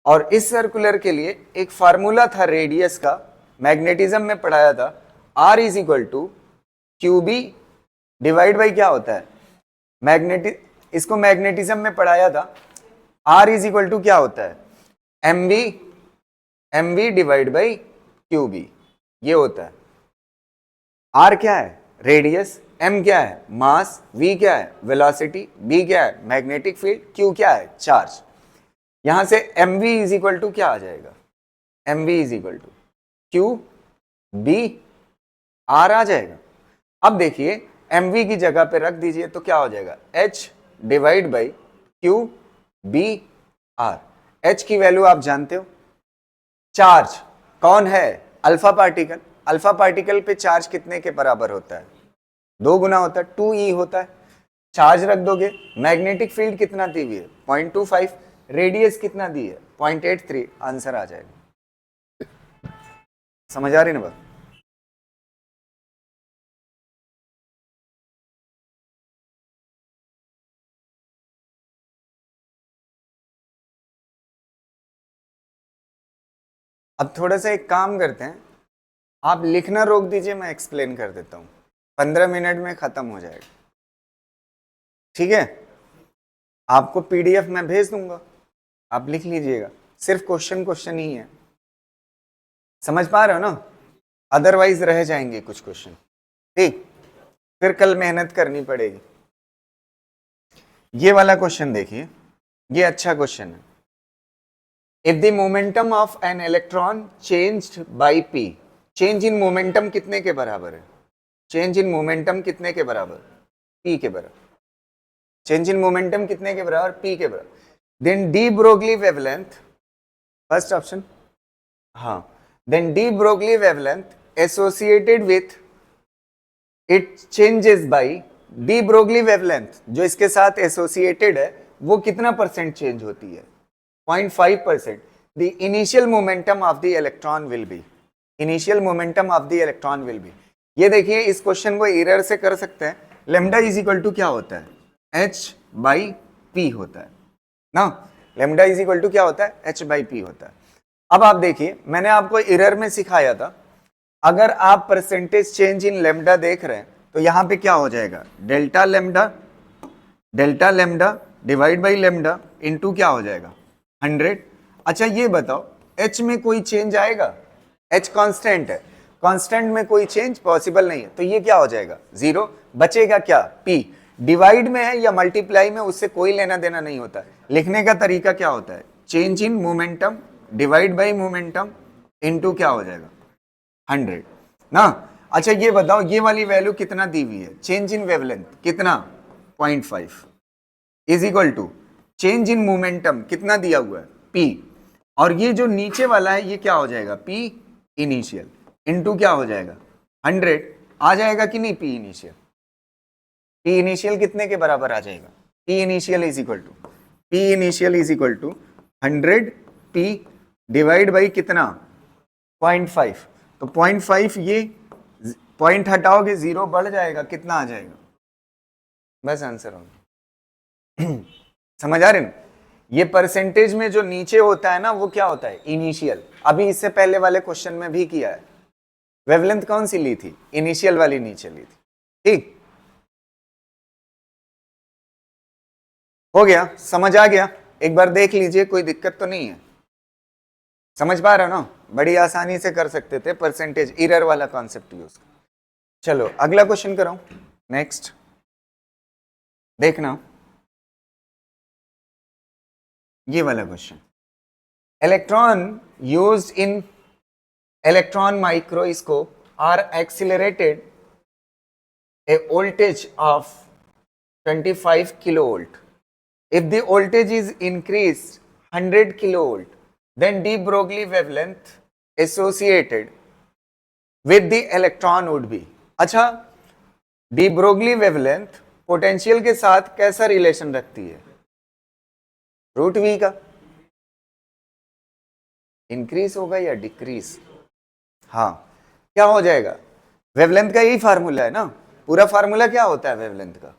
और इस सर्कुलर के लिए एक फार्मूला था रेडियस का, मैग्नेटिज्म में पढ़ाया था, R is equal to QB divide by क्या होता है, इसको मैग्नेटिज्म में पढ़ाया था, R इज इक्वल टू क्या होता है, mv डिवाइड बाई QB, ये होता है। R क्या है, रेडियस, m क्या है, मास, v क्या है, वेलोसिटी, b क्या है, मैग्नेटिक फील्ड, q क्या है, चार्ज। यहां से mv इज इक्वल टू क्या आ जाएगा, mv is equal to QB R आ जाएगा। अब देखिए mv की जगह पे रख दीजिए तो क्या हो जाएगा, h divide by QB/R। h की वैल्यू आप जानते हो, चार्ज कौन है, अल्फा पार्टिकल। अल्फा पार्टिकल पे चार्ज कितने के बराबर होता है, 2 गुना होता है, 2e होता है। चार्ज रख दोगे, मैग्नेटिक फील्ड कितना दी हुई है, 0.25, रेडियस कितना दी है, 0.83, आंसर आ जाएगा। समझ आ रही ना बात। अब थोड़ा सा एक काम करते हैं, आप लिखना रोक दीजिए, मैं एक्सप्लेन कर देता हूं, 15 मिनट में खत्म हो जाएगा, ठीक है। आपको पीडीएफ मैं भेज दूंगा, आप लिख लीजिएगा, सिर्फ क्वेश्चन ही है, समझ पा रहे हो ना, अदरवाइज रह जाएंगे कुछ क्वेश्चन, ठीक, फिर कल मेहनत करनी पड़ेगी। ये वाला क्वेश्चन देखिए, ये अच्छा क्वेश्चन है। If the momentum of an electron changed by p, change in momentum कितने के बराबर है, चेंज इन मोमेंटम कितने के बराबर, p के बराबर, चेंज इन मोमेंटम कितने के बराबर, p के बराबर। Then de Broglie wavelength, first option, हाँ, then de Broglie wavelength associated with it changes by, de Broglie wavelength जो इसके साथ एसोसिएटेड है वो कितना परसेंट चेंज होती है, 0.5%। The initial momentum of the electron will be, initial momentum of the electron will be. ये देखिए इस क्वेश्चन को एरर से कर सकते हैं, लेमडा इज इक्वल टू क्या होता है, h/p होता है ना, लेमडा इज इक्वल टू क्या होता है, h/p होता है। अब आप देखिए मैंने आपको एरर में सिखाया था, अगर आप परसेंटेज चेंज इन लेमडा देख रहे हैं तो यहां पे क्या हो जाएगा, delta lambda divide by lambda into क्या हो जाएगा 100। अच्छा ये बताओ h में कोई चेंज आएगा? h कांस्टेंट है, कांस्टेंट में कोई चेंज पॉसिबल नहीं है, तो ये क्या हो जाएगा 0। बचेगा क्या p। डिवाइड में है या मल्टीप्लाई में उससे कोई लेना देना नहीं होता। लिखने का तरीका क्या होता है? Change in momentum divide by momentum into क्या हो जाएगा 100 ना। अच्छा ये बताओ ये वाली वैल्यू कितना दी हुई है? चेंज इन वेवलेंथ कितना 0.5 is equal to change in momentum कितना दिया हुआ है p, और ये जो नीचे वाला है ये क्या हो जाएगा p इनिशियल इनटू क्या हो जाएगा 100। आ जाएगा कि नहीं p इनिशियल? p इनिशियल कितने के बराबर आ जाएगा? p initial is equal to 100 p divide by कितना 0.5। तो 0.5 ये पॉइंट हटाओगे 0 बढ़ जाएगा, कितना आ जाएगा? बस आंसर होगा। समझ आ रहे ना? ये परसेंटेज में जो नीचे होता है ना वो क्या होता है इनिशियल। अभी इससे पहले वाले क्वेश्चन में भी किया है। वेवलेंथ कौन सी ली थी? इनिशियल वाली नीचे ली थी। ठीक हो गया, समझ आ गया? एक बार देख लीजिए, कोई दिक्कत तो नहीं है, समझ पा रहे हो ना? बड़ी आसानी से कर सकते थे परसेंटेज एरर वाला कॉन्सेप्ट यूज। चलो अगला क्वेश्चन कराऊं, नेक्स्ट देखना ये वाला question. Electron used in electron microscope are accelerated a voltage of 25 kilovolt. If the voltage is increased 100 kilovolt, then de Broglie wavelength associated with the electron would be। अच्छा, de Broglie wavelength potential के साथ कैसा relation रखती है? Root we का। Increase होगा या decrease? हाँ, क्या हो जाएगा? वेवलेंथ का यही फार्मूला है ना, पूरा फार्मूला क्या होता है वेवलेंथ का?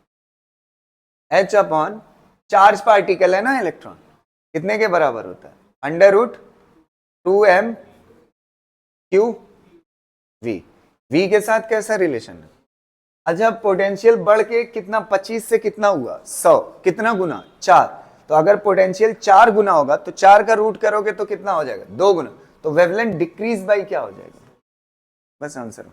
h अपॉन चार्ज पार्टिकल है ना इलेक्ट्रॉन, कितने के बराबर होता है? Under root 2m Q v। v के साथ कैसा रिलेशन है? अच्छा पोटेंशियल बढ़ के कितना 25 से कितना हुआ 100, कितना गुना 4। तो अगर पोटेंशियल 4 गुना होगा तो 4 का रूट करोगे तो कितना हो जाएगा 2 गुना। तो वेवलेंथ डिक्रीज बाई क्या हो जाएगा? बस आंसर।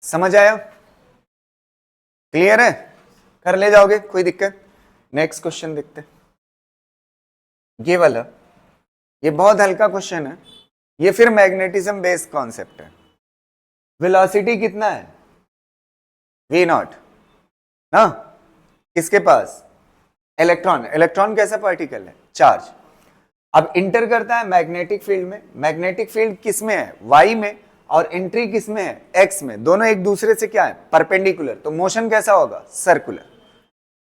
समझ आया? क्लियर है? कर ले जाओगे, कोई दिक्कत? नेक्स्ट क्वेश्चन देखते। ये वाला ये बहुत हल्का क्वेश्चन है, ये फिर मैग्नेटिज्म बेस्ड कॉन्सेप्ट है। वेलोसिटी कितना है? v नॉट ना, किसके पास? इलेक्ट्रॉन। इलेक्ट्रॉन कैसा पार्टिकल है? चार्ज। अब इंटर करता है मैग्नेटिक फील्ड में। मैग्नेटिक फील्ड किस में है? y में, और एंट्री किस में है? x में। दोनों एक दूसरे से क्या है? परपेंडिकुलर। तो मोशन कैसा होगा? सर्कुलर।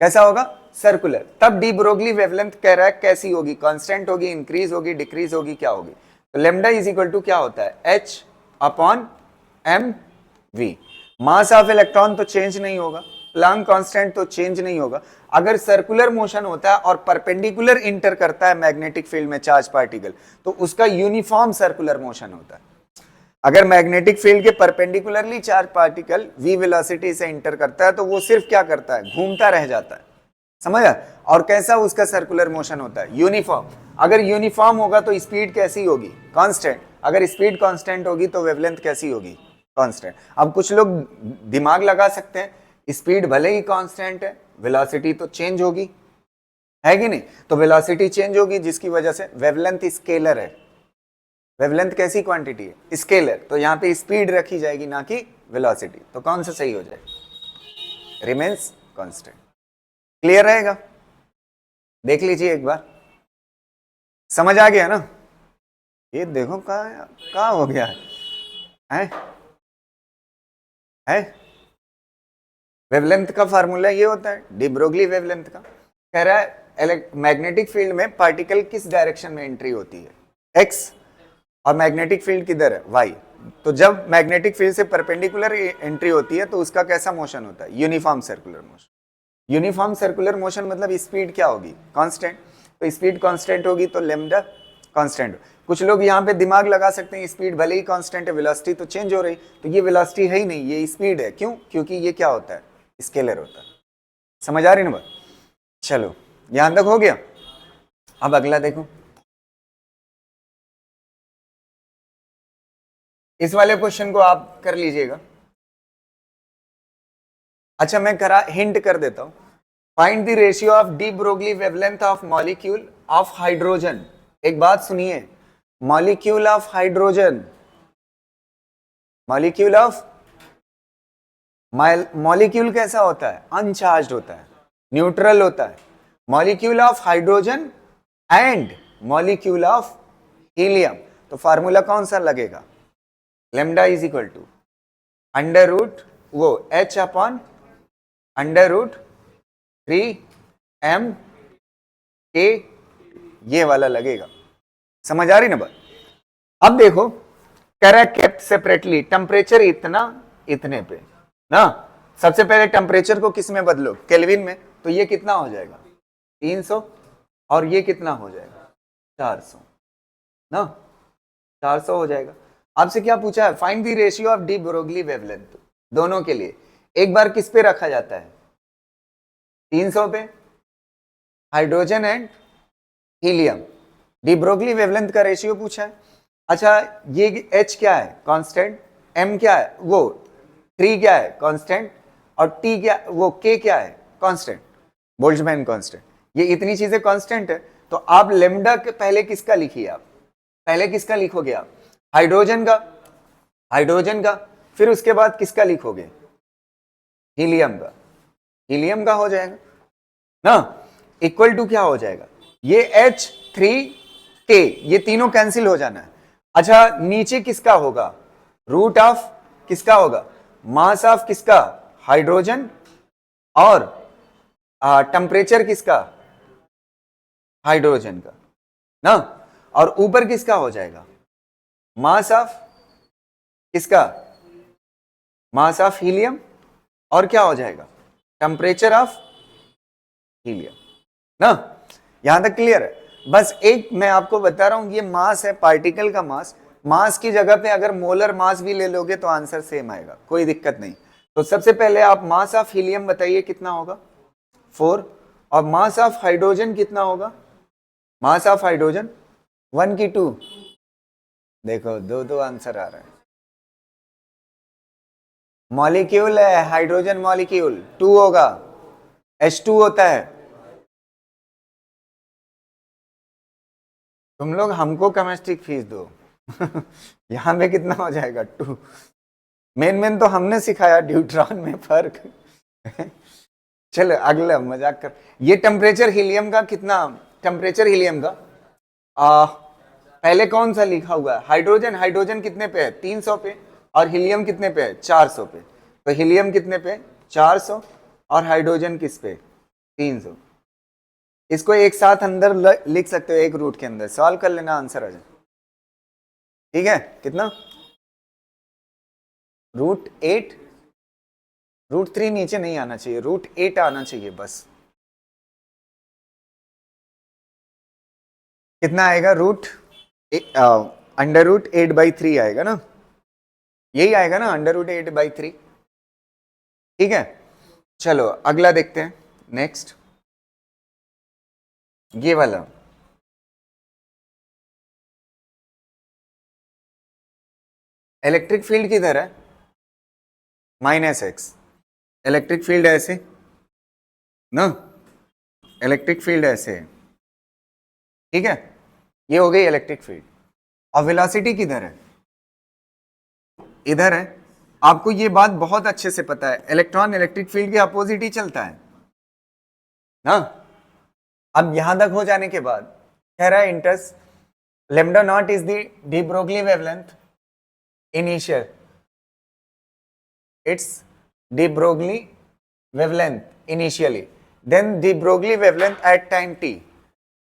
कैसा होगा? सर्कुलर। तब डी ब्रोगली वेवलेंथ कह रहा है कैसी होगी? कांस्टेंट होगी, इंक्रीज होगी, डिक्रीज होगी, क्या होगी? तो लेमडा इज इक्वल टू क्या होता है? h upon M V. Mass of electron तो चेंज नहीं होगा, प्लांक कांस्टेंट तो चेंज नहीं होगा। अगर सर्कुलर मोशन होता है और परपेंडिकुलर इंटर करता है मैग्नेटिक फील्ड में चार्ज पार्टिकल, तो उसका यूनिफॉर्म सर्कुलर मोशन होता है। अगर मैग्नेटिक फील्ड के perpendicularly charge particle v velocity से इंटर करता है तो वो सिर्फ क्या करता है? घूमता रह जाता है। समझा? और कैसा उसका सर्कुलर मोशन होता है? यूनिफॉर्म। अगर यूनिफॉर्म होगा तो स्पीड कैसी होगी? कांस्टेंट। अगर स्पीड कांस्टेंट होगी तो वेवलेंथ कैसी होगी? कांस्टेंट। अब कुछ लोग दिमाग लगा सकते हैं, स्पीड भले ही कांस्टेंट है, वेलोसिटी तो चेंज होगी, है कि नहीं? तो वेलोसिटी चेंज होगी जिसकी वजह से वेवलेंथ स्केलर है। वेवलेंथ कैसी क्वांटिटी है? स्केलर। तो यहाँ पे स्पीड रखी जाएगी ना कि वेलोसिटी। तो कौन सा सही हो जाएगा? Remains constant. क्लियर रहेगा? देख लीजिए एक बार, समझ आ गया ना? ये देखो कहा हो गया है? वेवलेंथ का फार्मूला ये होता है, डी ब्रोगली वेवलेंथ का। कह रहा है मैग्नेटिक फील्ड में पार्टिकल किस डायरेक्शन में एंट्री होती है? एक्स, और मैग्नेटिक फील्ड किधर है? वाई। तो जब मैग्नेटिक फील्ड से परपेंडिकुलर एंट्री होती है तो उसका कैसा मोशन होता है? Uniform circular motion. Uniform circular motion मतलब स्पीड क्या होगी? कांस्टेंट। तो स्पीड कांस्टेंट होगी तो लेमडा कांस्टेंट। कुछ लोग यहाँ पे दिमाग लगा सकते हैं स्पीड भले ही कांस्टेंट है, वेलोसिटी तो चेंज हो रही, तो ये वेलोसिटी है ही नहीं, ये स्पीड है। क्यों? क्योंकि ये क्या होता है, स्केलर होता है। समझ आ रही ना बात? चलो यहां तक हो गया। अब अगला देखो, इस वाले क्वेश्चन को आप कर लीजिएगा। अच्छा मैं करा हिंट कर देता हूं, find the ratio of de Broglie wavelength of molecule of hydrogen. एक बात सुनिए, molecule of hydrogen, molecule of, molecule कैसा होता है, अनचार्ज होता है, न्यूट्रल होता है। Molecule of hydrogen and molecule of helium, तो फार्मूला कौन सा लगेगा, lambda is equal to under root वो h upon under root 3m k, ये वाला लगेगा। समझ आ रही ना बात? अब देखो, करंट केप्ट सेपरेटली, टेम्परेचर इतना इतने पे ना, सबसे पहले टेम्परेचर को किस में बदलो, केल्विन में, तो ये कितना हो जाएगा 300, और ये कितना हो जाएगा 400 ना, 400 हो जाएगा। आपसे क्या पूछा है, find the ratio of de Broglie wavelength, दोनों के लिए एक बार किस पे रखा जाता है, 300 पे, hydrogen and helium. D Broglie wavelength का रेशियो पूछा है। अच्छा ये H क्या है, कांस्टेंट, M क्या है, वो 3 क्या है, कांस्टेंट, और T क्या, वो K क्या है, कांस्टेंट, बोल्ट्जमैन कांस्टेंट। ये इतनी चीजें कांस्टेंट है, तो आप लेमडा के पहले किसका लिखिए, आप पहले किसका लिखोगे, आप हाइड्रोजन का, हाइड्रोजन का, फिर उसके बाद किसका लिखोगे, हीलियम का, हीलियम का हो जाएगा ना, इक्वल टू क्या हो जाएगा, ये H3K, ये तीनों कैंसिल हो जाना है। अच्छा नीचे किसका होगा, रूट ऑफ किसका होगा, मास ऑफ किसका, हाइड्रोजन, और टेम्परेचर किसका, हाइड्रोजन का ना, और ऊपर किसका हो जाएगा, मास ऑफ किसका, मास ऑफ हीलियम, और क्या हो जाएगा, टेम्परेचर ऑफ हीलियम ना। यहां तक क्लियर है? बस एक मैं आपको बता रहा हूं, ये मास है, पार्टिकल का मास, मास की जगह पे अगर मोलर मास भी ले लोगे तो आंसर सेम आएगा, कोई दिक्कत नहीं। तो सबसे पहले आप मास ऑफ हीलियम बताइए कितना होगा, 4, और मास ऑफ हाइड्रोजन कितना होगा, मास ऑफ हाइड्रोजन 1 की 2, देखो दो दो आंसर आ रहा है। मॉलिक्यूल है हाइड्रोजन, मॉलिक्यूल 2 होगा, H2 होता है। तुम लोग हमको केमिस्ट्री फीस दो यहां पे कितना हो जाएगा 2, मेन तो हमने सिखाया ड्यूट्रॉन में फर्क चलो अगला मजाक कर, ये टेम्परेचर हीलियम का कितना, टेम्परेचर हीलियम का पहले कौन सा लिखा हुआ है, हाइड्रोजन, हाइड्रोजन कितने पे है 300 पे, और हीलियम कितने पे है 400 पे, तो हीलियम कितने पे 400, और हाइड्रोजन किस पे 300। इसको एक साथ अंदर लिख सकते हो, एक रूट के अंदर सॉल्व कर लेना, आंसर आ जाए। ठीक है, कितना, √8, √3 नीचे नहीं आना चाहिए, √8 आना चाहिए बस। कितना आएगा, √8/3 आएगा ना, यही आएगा ना, √8/3। ठीक है, चलो अगला देखते हैं, नेक्स्ट ये वाला, इलेक्ट्रिक फील्ड किधर है, -x, इलेक्ट्रिक फील्ड ऐसे ना, इलेक्ट्रिक फील्ड ऐसे है, ठीक है, ये हो गई इलेक्ट्रिक फील्ड, और वेलोसिटी किधर है, इधर है। आपको ये बात बहुत अच्छे से पता है, इलेक्ट्रॉन इलेक्ट्रिक फील्ड के अपोजिट ही चलता है ना। अब यहां तक हो जाने के बाद कह रहा है interest, lambda naught is the de Broglie wavelength initial, it's de Broglie wavelength initially, then de Broglie wavelength at time t,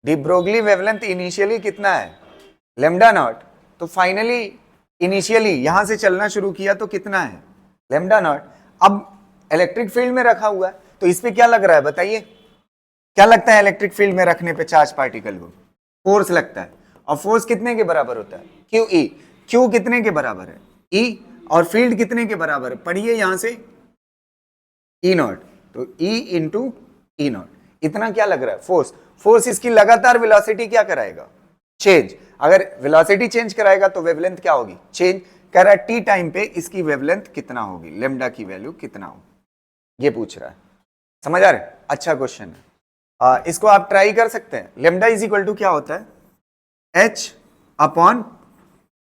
de Broglie wavelength initially कितना है lambda नॉट, तो फाइनली इनिशियली यहां से चलना शुरू किया तो कितना है lambda नॉट। अब इलेक्ट्रिक फील्ड में रखा हुआ है, तो इस पे क्या लग रहा है बताइए, क्या लगता है इलेक्ट्रिक फील्ड में रखने पे चार्ज पार्टिकल को, फोर्स लगता है, और फोर्स कितने के बराबर होता है, क्यू ई। क्यू कितने के बराबर है, ई, और फील्ड कितने के बराबर है, पढ़िए यहां से, ई नॉट। तो ई इंटू ई नॉट, इतना क्या लग रहा है, फोर्स। फोर्स इसकी लगातार वेलोसिटी क्या कराएगा, चेंज। अगर वेलोसिटी चेंज कराएगा तो वेवलेंथ क्या होगी, चेंज। कह रहा है टी टाइम पे इसकी वेवलेंथ कितना होगी, लेमडा की वैल्यू कितना होगी, ये पूछ रहा है। समझ आ रहा है, अच्छा क्वेश्चन है। इसको आप ट्राई कर सकते हैं। लेमडा इज इक्वल टू क्या होता है, H upon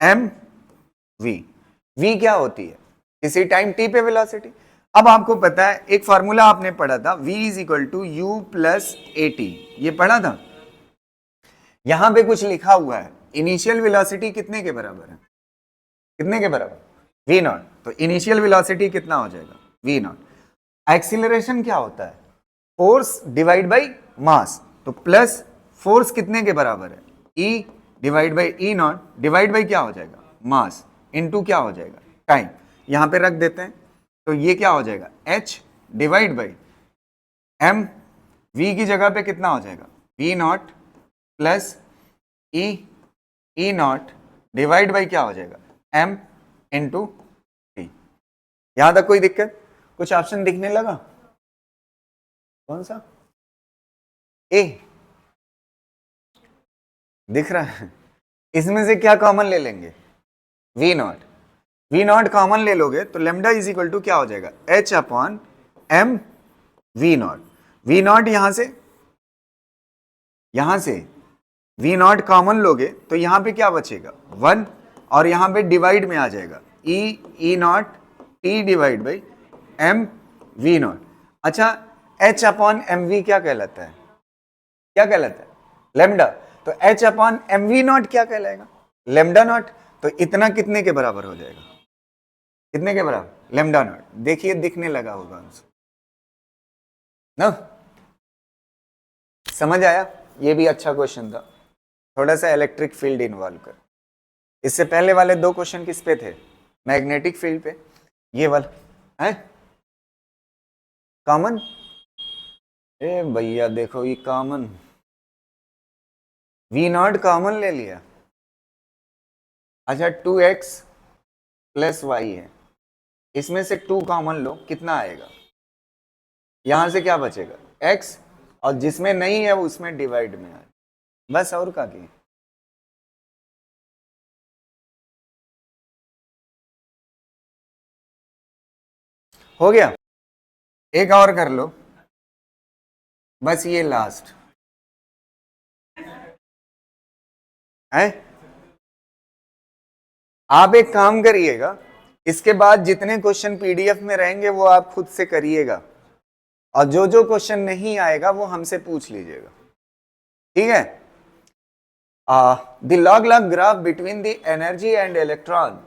M V. V क्या होती है, किसी टाइम टी पे वेलोसिटी। अब आपको पता है एक फॉर्मूला आपने पढ़ा था, v is equal to U plus A T, ये पढ़ा था। यहां पे कुछ लिखा हुआ है, इनिशियल वेलोसिटी कितने के बराबर है, कितने के बराबर, v नॉट। तो इनिशियल वेलोसिटी कितना हो जाएगा, v नॉट। एक्सीलरेशन क्या होता है, फोर्स डिवाइड बाई मास। तो प्लस फोर्स कितने के बराबर है, e divide by E not, divide by क्या हो जाएगा, मास, इनटू क्या हो जाएगा, टाइम। यहां पे रख देते हैं, तो ये क्या हो जाएगा, h divide by m, v की जगह पे कितना हो जाएगा, v not plus E not divide by क्या हो जाएगा, m इंटू टी। यहां तक कोई दिक्कत, कुछ ऑप्शन दिखने लगा, कौन सा, ए दिख रहा है। इसमें से क्या कॉमन ले लेंगे, v not. v not common ले लोगे तो लेमडा इज इक्वल टू क्या हो जाएगा, h upon m v not. v not यहां से v नॉट कॉमन लोगे तो यहां पे क्या बचेगा, 1, और यहां पे डिवाइड में आ जाएगा E nought T divide by m v nought. अच्छा, h अपॉन एम वी क्या कहलाता है, क्या कहलाता है, लेमडा। तो h upon M V nought क्या कहलाएगा, लेमडा नॉट। तो इतना कितने के बराबर हो जाएगा, कितने के बराबर, लेमडा नॉट। देखिए दिखने लगा होगा आंसर ना, समझ आया। ये भी अच्छा क्वेश्चन था, थोड़ा सा इलेक्ट्रिक फील्ड इन्वॉल्व कर। इससे पहले वाले 2 क्वेश्चन किस पे थे, मैग्नेटिक फील्ड पे। ये वाला है कॉमन, ए भैया देखो ये कॉमन, वी नॉट कॉमन ले लिया। अच्छा 2x प्लस वाई है, इसमें से 2 कॉमन लो, कितना आएगा, यहां से क्या बचेगा, x, और जिसमें नहीं है वो उसमें डिवाइड में आए, बस और का की। हो गया, एक और कर लो, बस ये लास्ट है। आप एक काम करिएगा, इसके बाद जितने क्वेश्चन पीडीएफ में रहेंगे वो आप खुद से करिएगा, और जो जो क्वेश्चन नहीं आएगा वो हमसे पूछ लीजिएगा, ठीक है। The log log graph between the energy and electron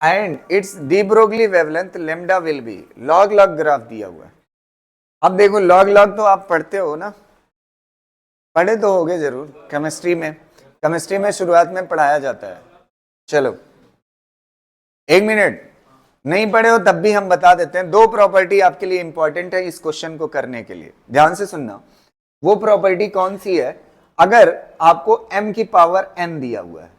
and it's D Broglie wavelength lambda will be, log log graph दिया हुआ है। अब देखो लॉग लॉग तो आप पढ़ते हो ना, पढ़े तो होगे जरूर, केमिस्ट्री में, केमिस्ट्री में शुरुआत में पढ़ाया जाता है। चलो 1 मिनट, नहीं पढ़े हो तब भी हम बता देते हैं। 2 प्रॉपर्टी आपके लिए इंपॉर्टेंट है इस क्वेश्चन को करने के लिए, ध्यान से सुनना। वो प्रॉपर्टी कौन सी है, अगर आपको m की पावर n दिया हुआ है,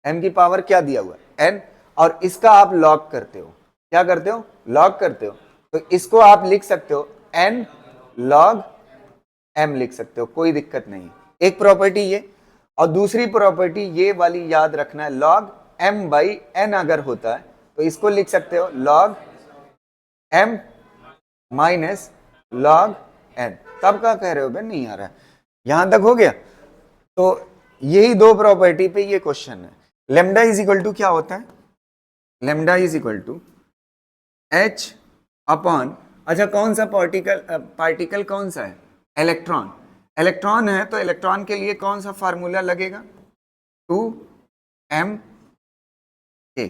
m की पावर क्या दिया हुआ है, n, और इसका आप लॉग करते हो, क्या करते हो, लॉग करते हो, तो इसको आप लिख सकते हो n log m लिख सकते हो, कोई दिक्कत नहीं। एक प्रॉपर्टी ये, और दूसरी प्रॉपर्टी ये वाली याद रखना है, log m बाई n अगर होता है तो इसको लिख सकते हो log m minus log n। तब क्या कह रहे हो बे, नहीं आ रहा है, यहां तक हो गया। तो यही 2 प्रॉपर्टी पे ये क्वेश्चन है। लेमडा इज इक्वल टू क्या होता है, lambda is equal to h upon, अच्छा कौन सा पार्टिकल कौन सा है, इलेक्ट्रॉन। इलेक्ट्रॉन है तो इलेक्ट्रॉन के लिए कौन सा फार्मूला लगेगा, 2m k।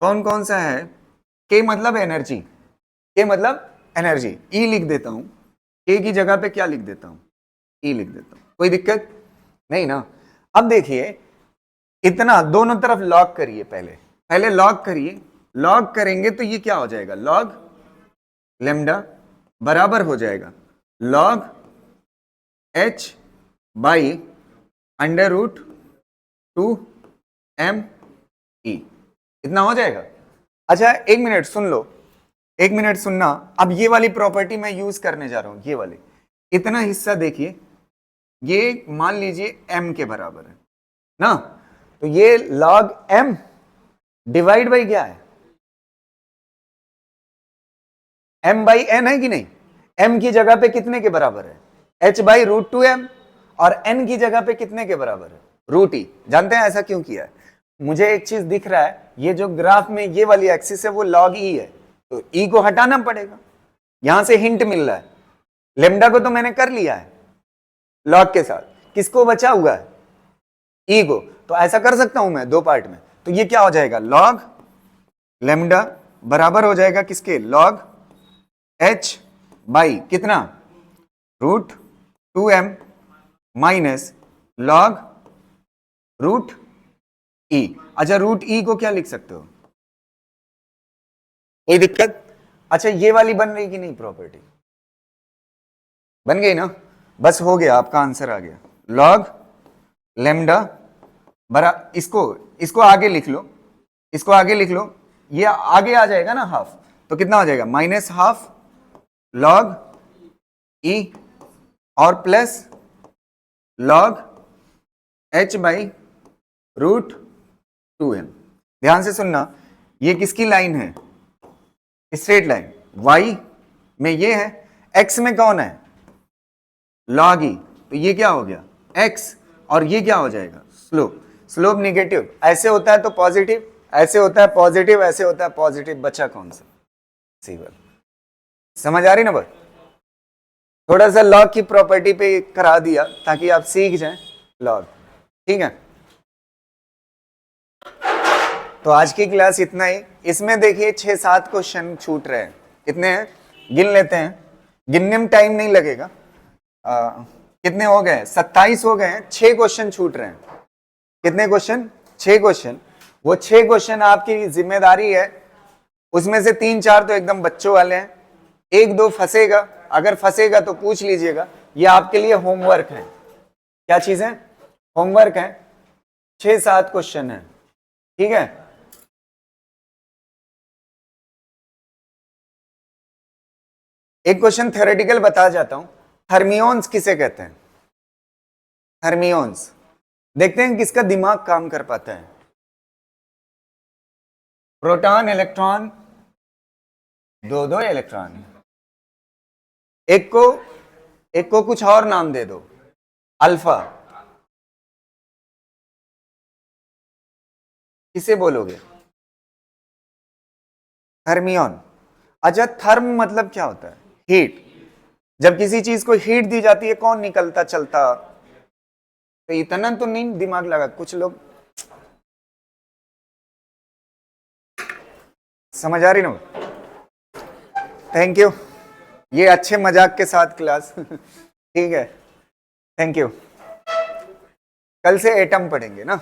कौन कौन सा है, k मतलब एनर्जी, k मतलब एनर्जी, E लिख देता हूं, k की जगह पे क्या लिख देता हूं, E लिख देता हूं, कोई दिक्कत नहीं ना। अब देखिए इतना दोनों तरफ लॉग करिए, पहले लॉग करिए, लॉग करेंगे तो ये क्या हो जाएगा, लॉग लेमडा बराबर हो जाएगा log h by under root 2me, इतना हो जाएगा। अच्छा एक मिनट सुन लो, एक मिनट सुनना। अब ये वाली प्रॉपर्टी मैं यूज करने जा रहा हूं, ये वाली। इतना हिस्सा देखिए, ये मान लीजिए m के बराबर है ना, तो ये log m डिवाइड बाई क्या है, m बाई n है कि नहीं। m की जगह पे कितने के बराबर है, h बाई रूट 2m, और n की जगह पे कितने के बराबर है, रूट e। जानते हैं ऐसा क्यों किया है, मुझे एक चीज दिख रहा है, ये जो ग्राफ में ये वाली एक्सिस है वो log e है, तो e को हटाना पड़ेगा। यहां से हिंट मिल रहा है, लेमडा को तो मैंने कर लिया है log के साथ, किसको बचा हुआ है, e को। तो ऐसा कर सकता हूं मैं दो पार्ट में, तो ये क्या हो जाएगा, log लेमडा बराबर हो जाएगा किसके, log h बाई कितना, root 2m minus log root e। अच्छा रूट e को क्या लिख सकते हो, कोई दिक्कत। अच्छा ये वाली बन रही कि नहीं प्रॉपर्टी, बन गई ना, बस हो गया, आपका आंसर आ गया। log लेमडा बरा, इसको आगे लिख लो, इसको आगे लिख लो, ये आगे आ जाएगा ना हाफ, तो कितना हो जाएगा, माइनस हाफ log e और plus log h by root 2m। ध्यान से सुनना, ये किसकी लाइन है, स्ट्रेट लाइन, y में ये है, x में कौन है, log e, तो ये क्या हो गया x, और ये क्या हो जाएगा, स्लोप। स्लोप निगेटिव ऐसे होता है तो पॉजिटिव, ऐसे होता है पॉजिटिव, ऐसे होता है पॉजिटिव, बचा कौन सा, सी वाला। समझ आ रही ना बात, थोड़ा सा लॉग की प्रॉपर्टी पे करा दिया ताकि आप सीख जाएं लॉग, ठीक है। तो आज की क्लास इतना ही, इसमें देखिए 6-7 क्वेश्चन छूट रहे हैं, कितने हैं गिन लेते हैं, गिनने में टाइम नहीं लगेगा। कितने हो गए, 27 हो गए हैं, 6 क्वेश्चन छूट रहे हैं। कितने क्वेश्चन, 6 क्वेश्चन। वो 6 क्वेश्चन आपकी जिम्मेदारी है, उसमें से 3-4 तो एकदम बच्चों वाले हैं, 1-2 फंसेगा, अगर फंसेगा तो पूछ लीजिएगा, ये आपके लिए होमवर्क है। क्या चीज है, होमवर्क है, 6-7 क्वेश्चन है, ठीक है। एक क्वेश्चन थ्योरेटिकल बता जाता हूं, थर्मियोन्स किसे कहते हैं, थर्मियोन्स। देखते हैं किसका दिमाग काम कर पाता है, प्रोटॉन इलेक्ट्रॉन, दो इलेक्ट्रॉन, एक को कुछ और नाम दे दो, अल्फा, किसे बोलोगे, थर्मियोन। अच्छा थर्म मतलब क्या होता है, हीट। जब किसी चीज को हीट दी जाती है कौन निकलता चलता, तो इतना तो नहीं दिमाग लगा, कुछ लोग समझ आ रही ना। थैंक यू, ये अच्छे मजाक के साथ क्लास ठीक है, थैंक यू। कल से एटम पढ़ेंगे ना।